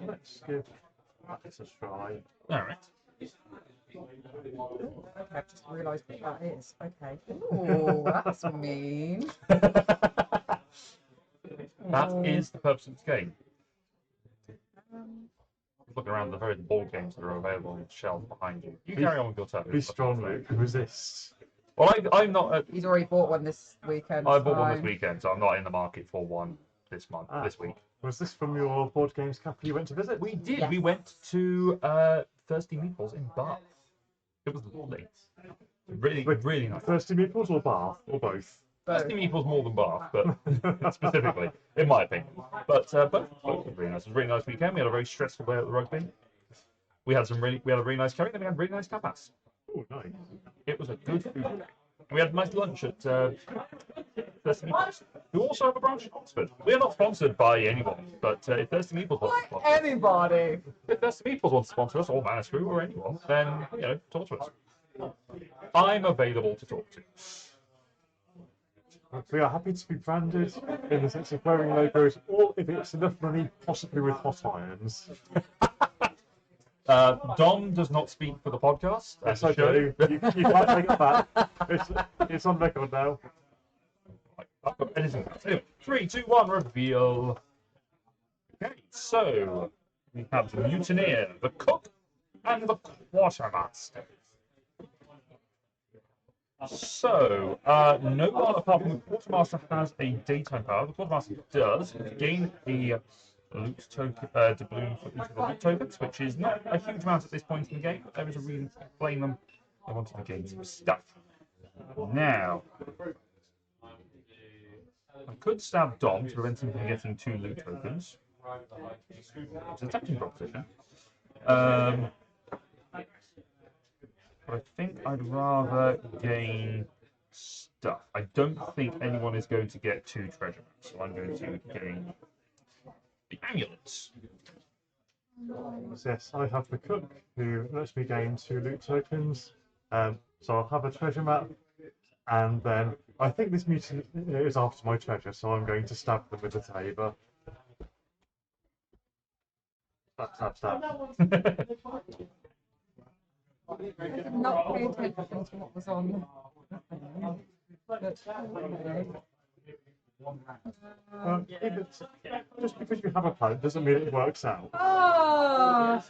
[SPEAKER 3] Let's give this a try.
[SPEAKER 1] Alright.
[SPEAKER 2] I've just realised what that is. Okay. Ooh, that's mean.
[SPEAKER 1] That is the purpose of this game. Look around the various board games that are available on the shelf behind you. You carry on with your turn.
[SPEAKER 3] Be strong, Luke. Resist.
[SPEAKER 1] Well, I'm not.
[SPEAKER 2] He's already bought one this weekend.
[SPEAKER 1] I bought one this
[SPEAKER 2] fine.
[SPEAKER 1] weekend, so I'm not in the market for one this month, this week.
[SPEAKER 3] Was this from your board games cafe you went to visit?
[SPEAKER 1] We did.
[SPEAKER 2] Yes.
[SPEAKER 1] We went to Thirsty Meatballs in Bath. It was lovely. Really, really nice.
[SPEAKER 3] Thirsty Meatballs or Bath? Or both?
[SPEAKER 1] Thirsty Meatballs more than Bath, but specifically, in my opinion. But both were really nice. It was a really nice weekend. We had a very stressful day at the rugby. We had a really nice curry, and we had really nice tapas.
[SPEAKER 3] Oh, nice.
[SPEAKER 1] It was a good food day. We had a nice lunch at Thirsty Meatballs, who also have a branch in Oxford. We are not sponsored by anyone, but if Thirsty Meatballs wants to sponsor us,
[SPEAKER 2] Anybody.
[SPEAKER 1] if Thirsty Meatballs wants to sponsor us, or Manascrew, or anyone, then, talk to us. I'm available to talk to.
[SPEAKER 3] We are happy to be branded in the sense of wearing logos, or if it's enough money, possibly with hot irons.
[SPEAKER 1] Dom does not speak for the podcast.
[SPEAKER 3] That's
[SPEAKER 1] as a show.
[SPEAKER 3] okay. You can't take it back. It's on record now.
[SPEAKER 1] I've got anything else. Anyway, 3, 2, 1, reveal. Okay, so we have the Mutineer, the Cook, and the Quartermaster. So, no one apart from the Quartermaster has a daytime power. The Quartermaster does gain a loot token, doubloon for each of the loot tokens, which is not a huge amount at this point in the game, but there is a reason to explain them I wanted to gain some stuff. Now, I could stab Dom to prevent him from getting 2 loot tokens. It's a tempting proposition. But I think I'd rather gain stuff. I don't think anyone is going to get 2 treasure maps, so I'm going to gain the amulets.
[SPEAKER 3] Yes, I have the cook who lets me gain 2 loot tokens. So I'll have a treasure map, and then I think this mutant is after my treasure, so I'm going to stab them with a saber. Stab, stab.
[SPEAKER 2] I did not pay attention to what was on.
[SPEAKER 3] If it's, just because you have a plan doesn't mean it works out.
[SPEAKER 2] Oh!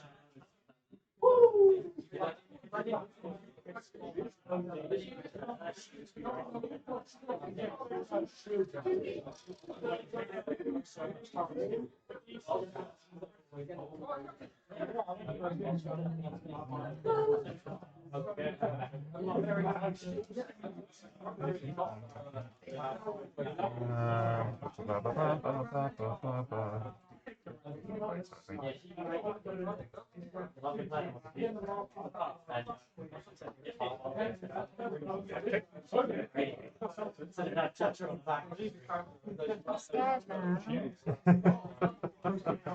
[SPEAKER 2] I'm scared now.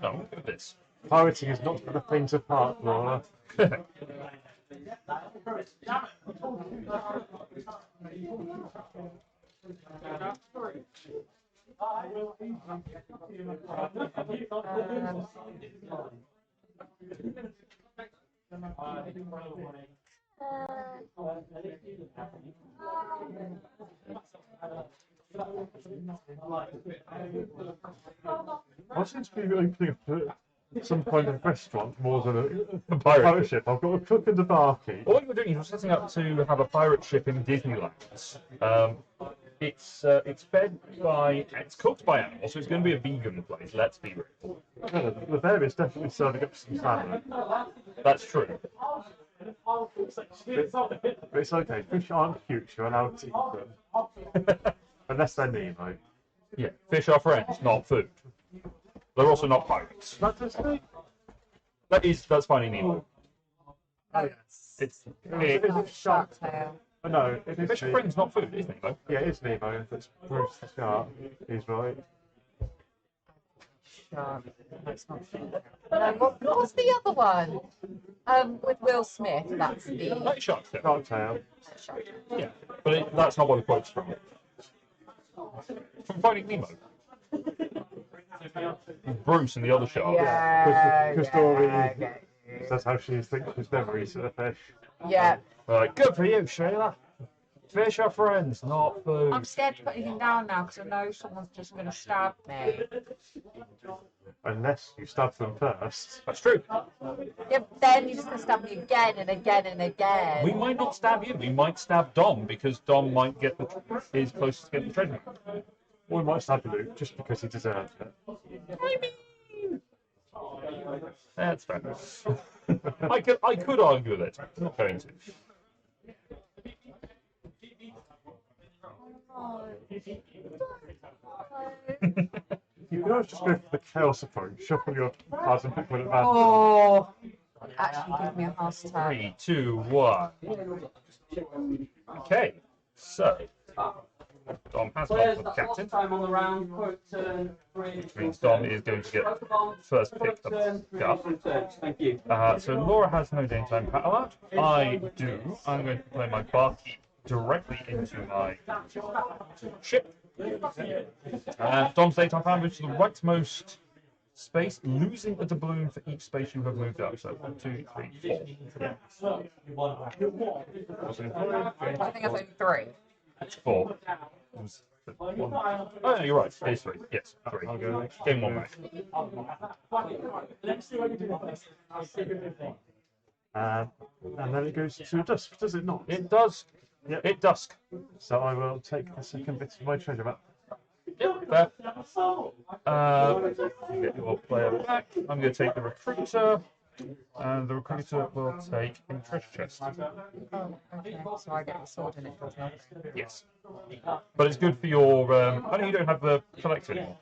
[SPEAKER 1] Oh, look at this.
[SPEAKER 3] Pirating is not for the faint of heart, Laura. I seem to be opening up some kind of restaurant more than a pirate ship. I've got a cook and a barkeep.
[SPEAKER 1] What you're doing is you're setting up to have a pirate ship in Disneyland. It's fed by, it's cooked by animals, so it's going to be a vegan place. Let's be real.
[SPEAKER 3] Yeah, the bear is definitely serving up some salmon.
[SPEAKER 1] That's true.
[SPEAKER 3] But it's okay. Fish aren't cute. You're allowed to eat them. Unless they're Nemo.
[SPEAKER 1] Yeah, fish are friends, not food. They're also not pirates. That's finding Nemo.
[SPEAKER 3] Oh,
[SPEAKER 1] It's
[SPEAKER 2] Shark tail.
[SPEAKER 3] no, it is
[SPEAKER 1] fish are
[SPEAKER 3] Nemo.
[SPEAKER 1] friends, not food, isn't it?
[SPEAKER 3] Yeah, it is Nemo. That's Bruce the Shark. He's right.
[SPEAKER 2] Shark. That's not shark. No, what was the other one? With Will Smith. That's the
[SPEAKER 1] Like shark tail.
[SPEAKER 3] Shark tail.
[SPEAKER 2] shark.
[SPEAKER 1] Yeah, but that's not what the quote's from. From Finding Nemo. Bruce and the other shark.
[SPEAKER 2] Yeah.
[SPEAKER 3] Because Dory says how she thinks she's never eaten a fish.
[SPEAKER 2] Yeah.
[SPEAKER 1] Good for you, Sheila. Fish are friends, not food.
[SPEAKER 2] I'm scared to put anything down now because I know someone's just going to stab me.
[SPEAKER 3] Unless you stab them first.
[SPEAKER 1] That's true.
[SPEAKER 2] Yeah, but then you're just going to stab me again and again and again.
[SPEAKER 1] We might not stab you. We might stab Dom because Dom might get is closest to getting the treasure.
[SPEAKER 3] Or we might stab Luke just because he deserves it.
[SPEAKER 1] That's fair. I could argue with it. I'm not going to.
[SPEAKER 3] You can always just go for the chaos approach, shuffle your cards and pick one advantage.
[SPEAKER 2] Oh, actually give me a heart attack.
[SPEAKER 1] 3, 2, 1. Okay, so Dom has gone for the captain,
[SPEAKER 4] Time on the round, quote turn,
[SPEAKER 1] which means Dom is going to get first pick of the cup.
[SPEAKER 4] Thank you.
[SPEAKER 1] So Laura has no daytime battle out. I do. I'm going to play my barkeep directly into my ship. Dom's daytime power moves to the rightmost space, losing a doubloon for each space you have moved up. So 1, 2, 3, 4.
[SPEAKER 2] I think I've only 3.
[SPEAKER 1] It's 4. Oh, no, you're right. It's 3. Yes, 3.
[SPEAKER 3] I'll go next.
[SPEAKER 1] Game 1 back.
[SPEAKER 3] And then it goes to dusk, does it not?
[SPEAKER 1] It does.
[SPEAKER 3] Yep.
[SPEAKER 1] It dusk.
[SPEAKER 3] So I will take the second bit of my treasure map.
[SPEAKER 1] Yep, there. Get your player back. I'm going to take the recruiter. And the recruiter will take a treasure chest.
[SPEAKER 2] Oh, okay. So I get the sword and it does nothing.
[SPEAKER 1] Yes. But it's good for your. I know you don't have the collector anymore.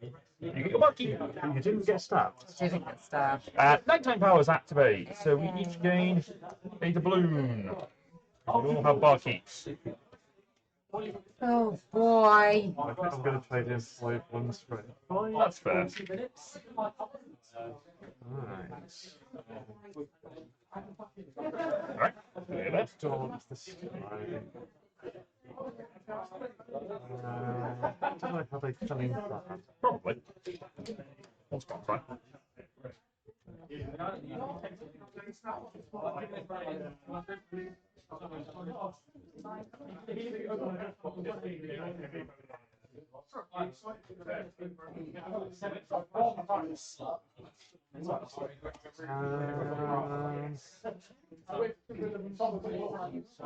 [SPEAKER 1] You get your marquee.
[SPEAKER 3] You didn't get stabbed.
[SPEAKER 2] Didn't get stabbed.
[SPEAKER 1] Nighttime powers activate. So we each gain a doubloon. We all have barkeeps.
[SPEAKER 2] Oh boy.
[SPEAKER 3] I think I'm going to trade in 5 ones for 5.
[SPEAKER 1] That's fair.
[SPEAKER 3] Nice.
[SPEAKER 1] Alright. Let's
[SPEAKER 3] Dance the sky. Did I have a cunning plan?
[SPEAKER 1] probably. What's going right?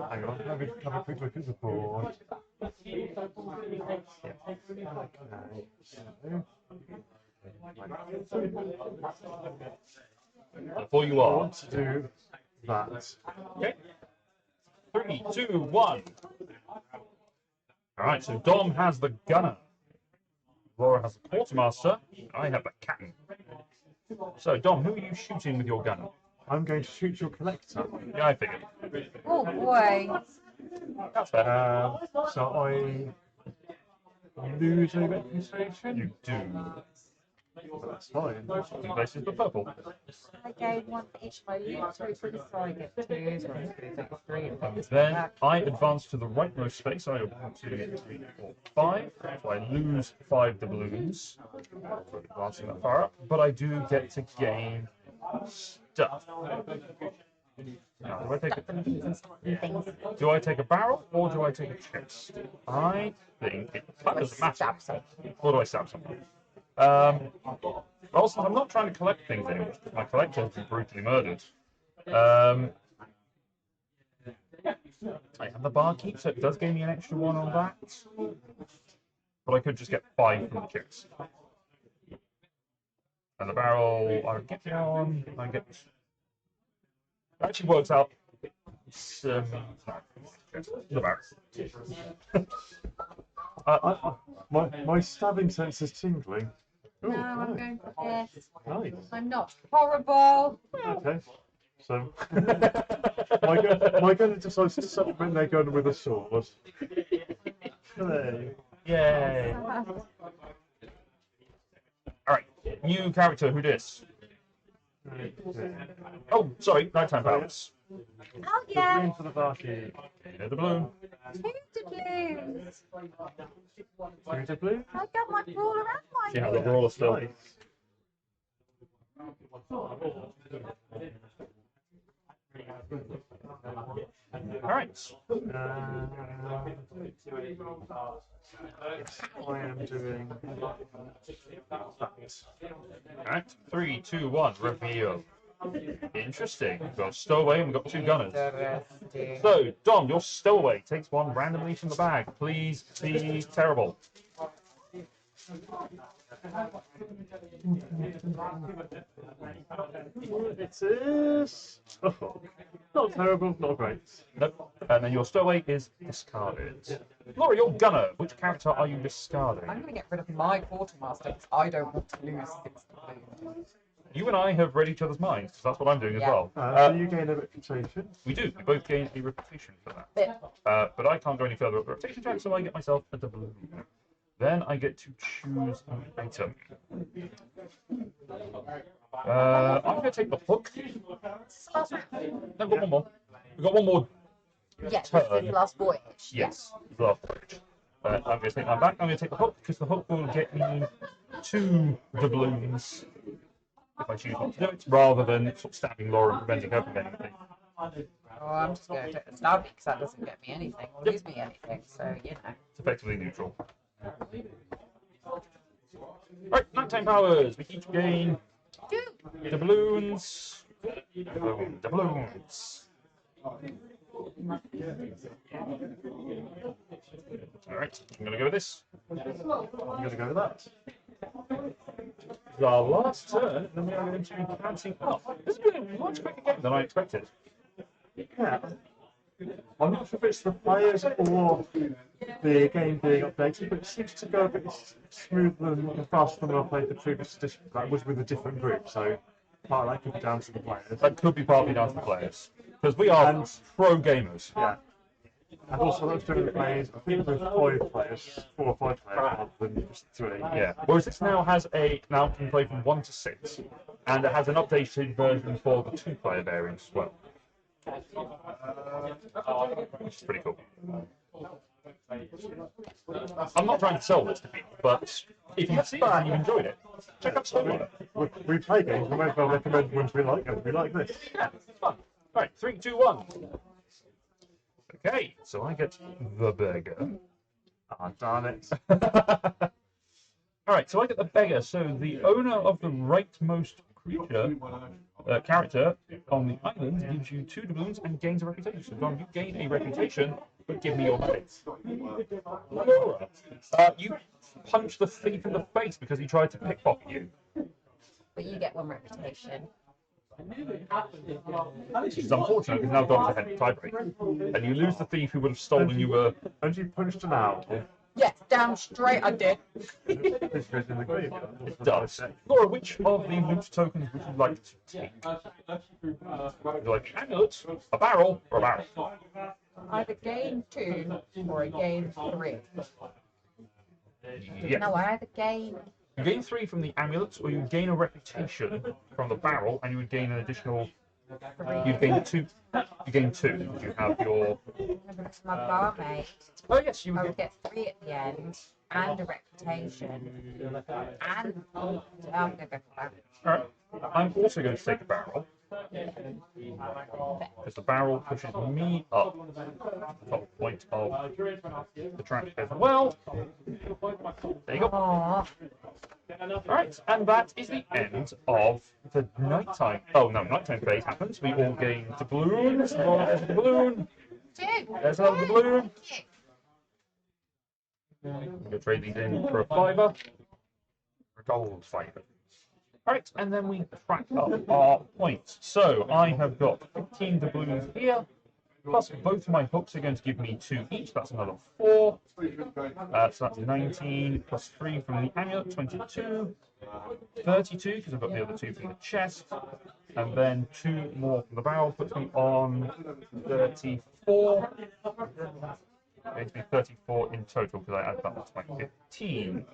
[SPEAKER 3] Hang on, have a quick look at the board.
[SPEAKER 1] Before you
[SPEAKER 3] I
[SPEAKER 1] are.
[SPEAKER 3] want to do that.
[SPEAKER 1] Okay. 3, 2, 1. Alright, so Dom has the gunner. Laura has the quartermaster. I have the captain. So, Dom, who are you shooting with your gun?
[SPEAKER 3] I'm going to shoot your collector.
[SPEAKER 1] Yeah, I figured.
[SPEAKER 2] Oh boy.
[SPEAKER 1] That's fair.
[SPEAKER 3] So I lose a reputation.
[SPEAKER 1] You do.
[SPEAKER 3] But that's fine.
[SPEAKER 1] Two places the purple.
[SPEAKER 2] I gain one for each of my loot tokens, so I get 2, so I'm just going to take 3 and put this
[SPEAKER 1] Then
[SPEAKER 2] back.
[SPEAKER 1] I advance to the rightmost space. I want to get 3, 4, 5. So I lose 5 doubloons. Advancing that far up. But I do get to gain stuff. Now, do I take a barrel or do I take a chest? I think it kind of doesn't matter.
[SPEAKER 2] Stab something.
[SPEAKER 1] Or do I stab something? Also, I'm not trying to collect things anymore because my collector has been brutally murdered. I have the barkeep, so it does give me an extra 1 on that. But I could just get 5 from the chest. And the barrel, I would get 1. I get. It actually works out. The barrel.
[SPEAKER 3] My stabbing sense is tingling. Ooh,
[SPEAKER 2] No, I'm going for this.
[SPEAKER 3] Nice.
[SPEAKER 2] I'm not horrible.
[SPEAKER 3] Okay. So my gun decides to supplement their gun with a sword. Hooray.
[SPEAKER 1] Yay! Alright, new character, who dis? Oh, sorry, nighttime powers.
[SPEAKER 2] Oh yeah.
[SPEAKER 3] Green for the barkeep.
[SPEAKER 1] Yeah, the balloon.
[SPEAKER 2] 2 doubloons.
[SPEAKER 3] Green to blue.
[SPEAKER 2] I got my ruler and my
[SPEAKER 1] She has a roller still.
[SPEAKER 3] Nice.
[SPEAKER 1] Alright.
[SPEAKER 3] Yes, I am doing that.
[SPEAKER 1] Alright, 3, 2, 1, reveal. Interesting. We've got a stowaway and we've got 2 gunners.
[SPEAKER 2] Interesting.
[SPEAKER 1] So, Dom, your stowaway takes 1 randomly from the bag. Please be terrible.
[SPEAKER 3] It is. Oh, not terrible, not great.
[SPEAKER 1] Nope. And then your stowaway is discarded. Laura, your gunner. Which character are you discarding?
[SPEAKER 2] I'm going to get rid of my quartermaster because I don't want to lose 6 doubloons.
[SPEAKER 1] You and I have read each other's minds, because that's what I'm doing as
[SPEAKER 2] Yeah.
[SPEAKER 1] well.
[SPEAKER 3] So you gain a reputation.
[SPEAKER 1] We do. We both gain a reputation for that.
[SPEAKER 2] Bit.
[SPEAKER 1] But I can't go any further with the reputation check, so I get myself a doubloon. Then I get to choose an item. I'm going to take the hook. No, we've got one more. We've got one more.
[SPEAKER 2] Yes, this is
[SPEAKER 1] Turn.
[SPEAKER 2] the last voyage.
[SPEAKER 1] Yes. Last voyage. I'm going to take that back. I'm going to take the hook, because the hook will get me 2 doubloons. If I choose not to do it, rather than sort of stabbing Laura and preventing her from getting anything.
[SPEAKER 2] Oh, I'm just going to take the stabby because that doesn't get me anything or lose me anything. So, you know.
[SPEAKER 1] It's effectively neutral. Right, nighttime powers. We each gain doubloons. Doubloons. Alright, I'm going to go with this.
[SPEAKER 3] I'm going to go with that.
[SPEAKER 1] is our last turn, and then we are going to be counting up. This has been a much quicker game than I expected.
[SPEAKER 3] Yeah. I'm not sure if it's the players or the game being updated, but it seems to go a bit smoother and faster than I played the previous edition. That was with a different group, so part of that could be down to the players.
[SPEAKER 1] That could be partly down to the players. Because we are pro gamers.
[SPEAKER 3] Yeah. And also, those doing players, I think there's 5 players, 4 or 5 players rather than just 3.
[SPEAKER 1] Yeah. Whereas this now has now can play from 1 to 6, and it has an updated version for the 2-player variant as well. Which is pretty cool. I'm not trying to sell this to people, but if you've seen it and you've enjoyed it, check out Stonemaier.
[SPEAKER 3] We play games, we might as well recommend ones we like, and we like this.
[SPEAKER 1] Yeah, it's fun. Right, 3, 2, 1. Okay, so I get the beggar.
[SPEAKER 3] Ah, darn it.
[SPEAKER 1] Alright, so I get the beggar. So the owner of the rightmost character on the island gives you 2 doubloons and gains a reputation. So John, you gain a reputation, but give me your money. You punch the thief in the face because he tried to pickpocket you.
[SPEAKER 2] But you get 1 reputation.
[SPEAKER 1] Which is unfortunate because now gone to head tiebreak. And you lose the thief who would have stolen you.
[SPEAKER 3] And you punched an owl.
[SPEAKER 2] Yes, damn straight I did.
[SPEAKER 3] This goes in the graveyard.
[SPEAKER 1] It does. Laura, which of the loot tokens would you like to take? Would you like an amulet, a barrel, or a barrel?
[SPEAKER 2] Either gain 2 or I gain 3.
[SPEAKER 1] Yeah.
[SPEAKER 2] No, I either gain.
[SPEAKER 1] You gain 3 from the amulet, or you gain a reputation from the barrel, and you would gain an additional. You gain 2. You gain 2. You have your.
[SPEAKER 2] Because my barmate,
[SPEAKER 1] Oh yes, you
[SPEAKER 2] I
[SPEAKER 1] would
[SPEAKER 2] would
[SPEAKER 1] get.
[SPEAKER 2] get 3 at the end, and a reputation, and I'm going to go for that.
[SPEAKER 1] Alright. I'm also going to take a barrel. Because the barrel pushes me up the top point of the track as well. There you go.
[SPEAKER 2] Aww.
[SPEAKER 1] Alright, and that is the end of the nighttime. Oh no, nighttime phase happens. We all gain doubloons. There's a doubloon.
[SPEAKER 2] 2.
[SPEAKER 1] There's another doubloon. I'm going to trade these in for a fiver. For a gold fiver. Alright, and then we track up our points. So I have got 15 doubloons here, plus both of my hooks are going to give me 2 each. That's another 4. So that's 19, plus 3 from the amulet, 22. 32, because I've got the other 2 from the chest. And then 2 more from the barrel puts me on 34. It's going to be 34 in total, because I added that to my 15.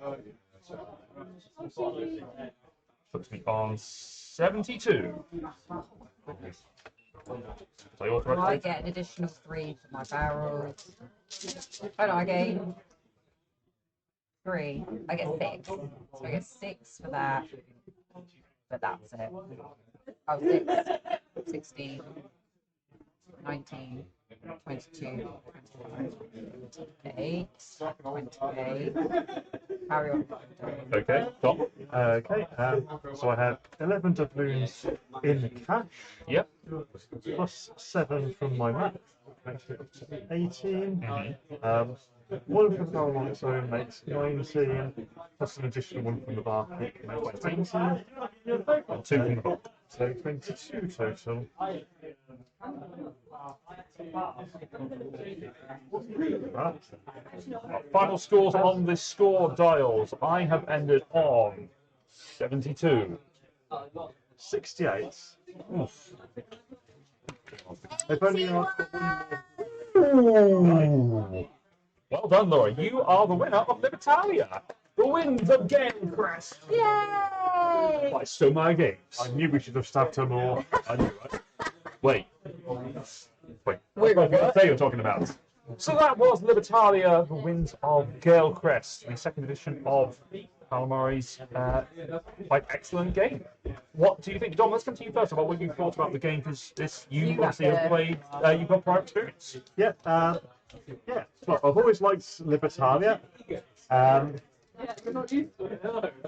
[SPEAKER 1] Puts me on 72. So
[SPEAKER 2] I get an additional 3 for my barrel. Oh no, I gain 3. I get 6. So I get 6 for that. But that's it. Oh, 6, 16, 19, 22, 28, 28. Carry on.
[SPEAKER 1] Okay, Tom.
[SPEAKER 3] Okay, so I have 11 doubloons in cash.
[SPEAKER 1] Yep.
[SPEAKER 3] Plus 7 from my map, makes it up to 18.
[SPEAKER 1] Mhm.
[SPEAKER 3] 1 from the barrel on its own makes 19, plus an additional 1 from the bar kick makes 20.
[SPEAKER 1] And 2 from the hook.
[SPEAKER 3] So 22 total. Right.
[SPEAKER 1] Our final scores on the score dials. I have ended on 72.
[SPEAKER 3] 68.
[SPEAKER 1] Oof.
[SPEAKER 3] If only I've got one more.
[SPEAKER 1] Ooh. Well done, Laura. You are the winner of Libertalia. The Winds of Galecrest
[SPEAKER 2] Yay!
[SPEAKER 1] by Stonemaier Games.
[SPEAKER 3] I knew we should have stabbed her more.
[SPEAKER 1] I knew, right? Wait. Wait, what are you talking about? So that was Libertalia, The Winds of Galecrest, the 2nd edition of Calamari's quite excellent game. What do you think? Dom, let's come to you first about what you thought about the game, because you obviously have played, you've got prior experience.
[SPEAKER 3] Yeah, yeah. So I've always liked Libertalia.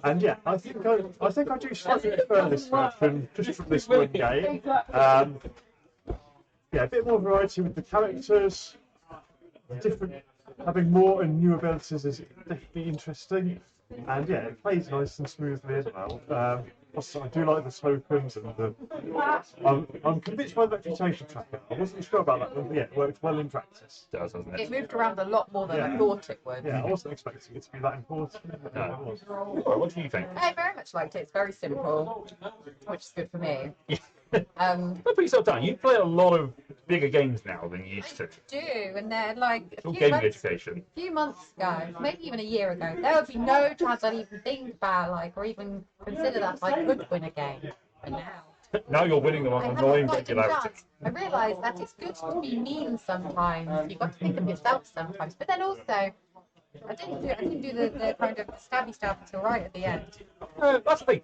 [SPEAKER 3] And yeah, I think I do slightly prefer this version just from this one game. Yeah, a bit more variety with the characters. Different, having more and new abilities is definitely interesting. And yeah, it plays nice and smoothly as well. Also, I do like the tokens and the. I'm convinced by the reputation tracker. I wasn't sure about that, but yeah, it worked well in practice.
[SPEAKER 1] It does, doesn't
[SPEAKER 2] It
[SPEAKER 1] it?
[SPEAKER 2] moved around a lot more than I
[SPEAKER 3] Yeah.
[SPEAKER 2] thought it would.
[SPEAKER 3] Yeah, I wasn't expecting it to be that important. But yeah, it was.
[SPEAKER 1] Alright, what do you think?
[SPEAKER 2] I very much liked it. It's very simple, which is good for me.
[SPEAKER 1] Yeah.
[SPEAKER 2] Um,
[SPEAKER 1] But put yourself down. You play a lot of bigger games now than you used to.
[SPEAKER 2] do, and then like
[SPEAKER 1] It's all gaming education.
[SPEAKER 2] few months ago, maybe even a year ago, there would be no chance I'd even think about or even consider that I could win a game. But now,
[SPEAKER 1] Now you're winning them on
[SPEAKER 2] I have
[SPEAKER 1] annoying
[SPEAKER 2] a fighting
[SPEAKER 1] regularity.
[SPEAKER 2] chance. I realise that it's good to be mean sometimes. You've got to think of yourself sometimes, but then also. I didn't do the kind of stabby stuff until right at the end.
[SPEAKER 1] That's the thing.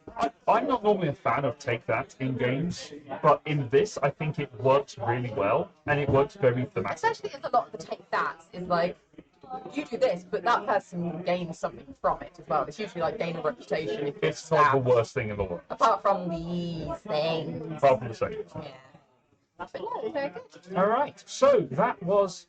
[SPEAKER 1] I'm not normally a fan of take that in games, but in this, I think it works really well, and it works very thematic.
[SPEAKER 2] Especially as a lot of the take that is like, you do this, but that person gains something from it as well. It's usually like gain a reputation if you're
[SPEAKER 1] It's not the
[SPEAKER 2] stabbed.
[SPEAKER 1] worst thing in the world,
[SPEAKER 2] Apart from these things.
[SPEAKER 1] apart from the second.
[SPEAKER 2] Yeah. But no, it's very good.
[SPEAKER 1] All right, so that was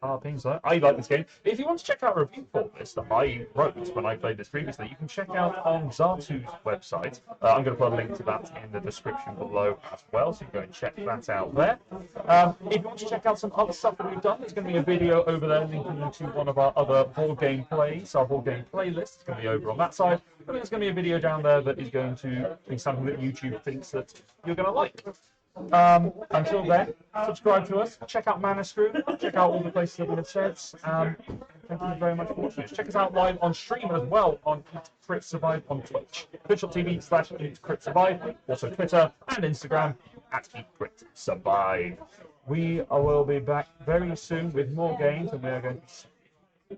[SPEAKER 1] our things like I like this game. If you want to check out a review for this that I wrote when I played this previously, you can check out on Zartu's website. I'm going to put a link to that in the description below as well, so you can go and check that out there. If you want to check out some other stuff that we've done, there's going to be a video over there linking you to one of our other board game plays, our board game playlist. It's going to be over on that side. And there's going to be a video down there that is going to be something that YouTube thinks that you're going to like. Until then, subscribe to us, check out Manascrew, check out all the places that we have said. Thank you very much for watching us. Check us out live on stream as well on Eat Crit Survive on Twitch, twitch.tv/Eat Crit Survive, also Twitter and Instagram at Eat Crit Survive. We will be back very soon with more games, and we are going to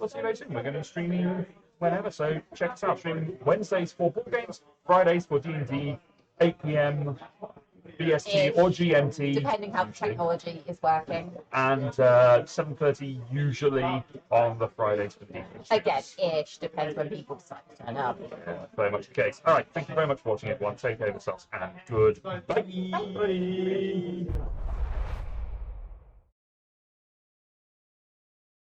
[SPEAKER 1] we'll see you very soon. We're going to be streaming whenever, so check us out. Streaming Wednesdays for board games, Fridays for D&D, 8 p.m. BST or GMT,
[SPEAKER 2] Depending how the technology is working.
[SPEAKER 1] and 7:30 usually on the Fridays for D&D.
[SPEAKER 2] Again, ish, depends when people decide to turn up.
[SPEAKER 1] Yeah, very much the case. All right, thank you very much for watching, everyone. Take care of yourselves, and goodbye.
[SPEAKER 3] Bye.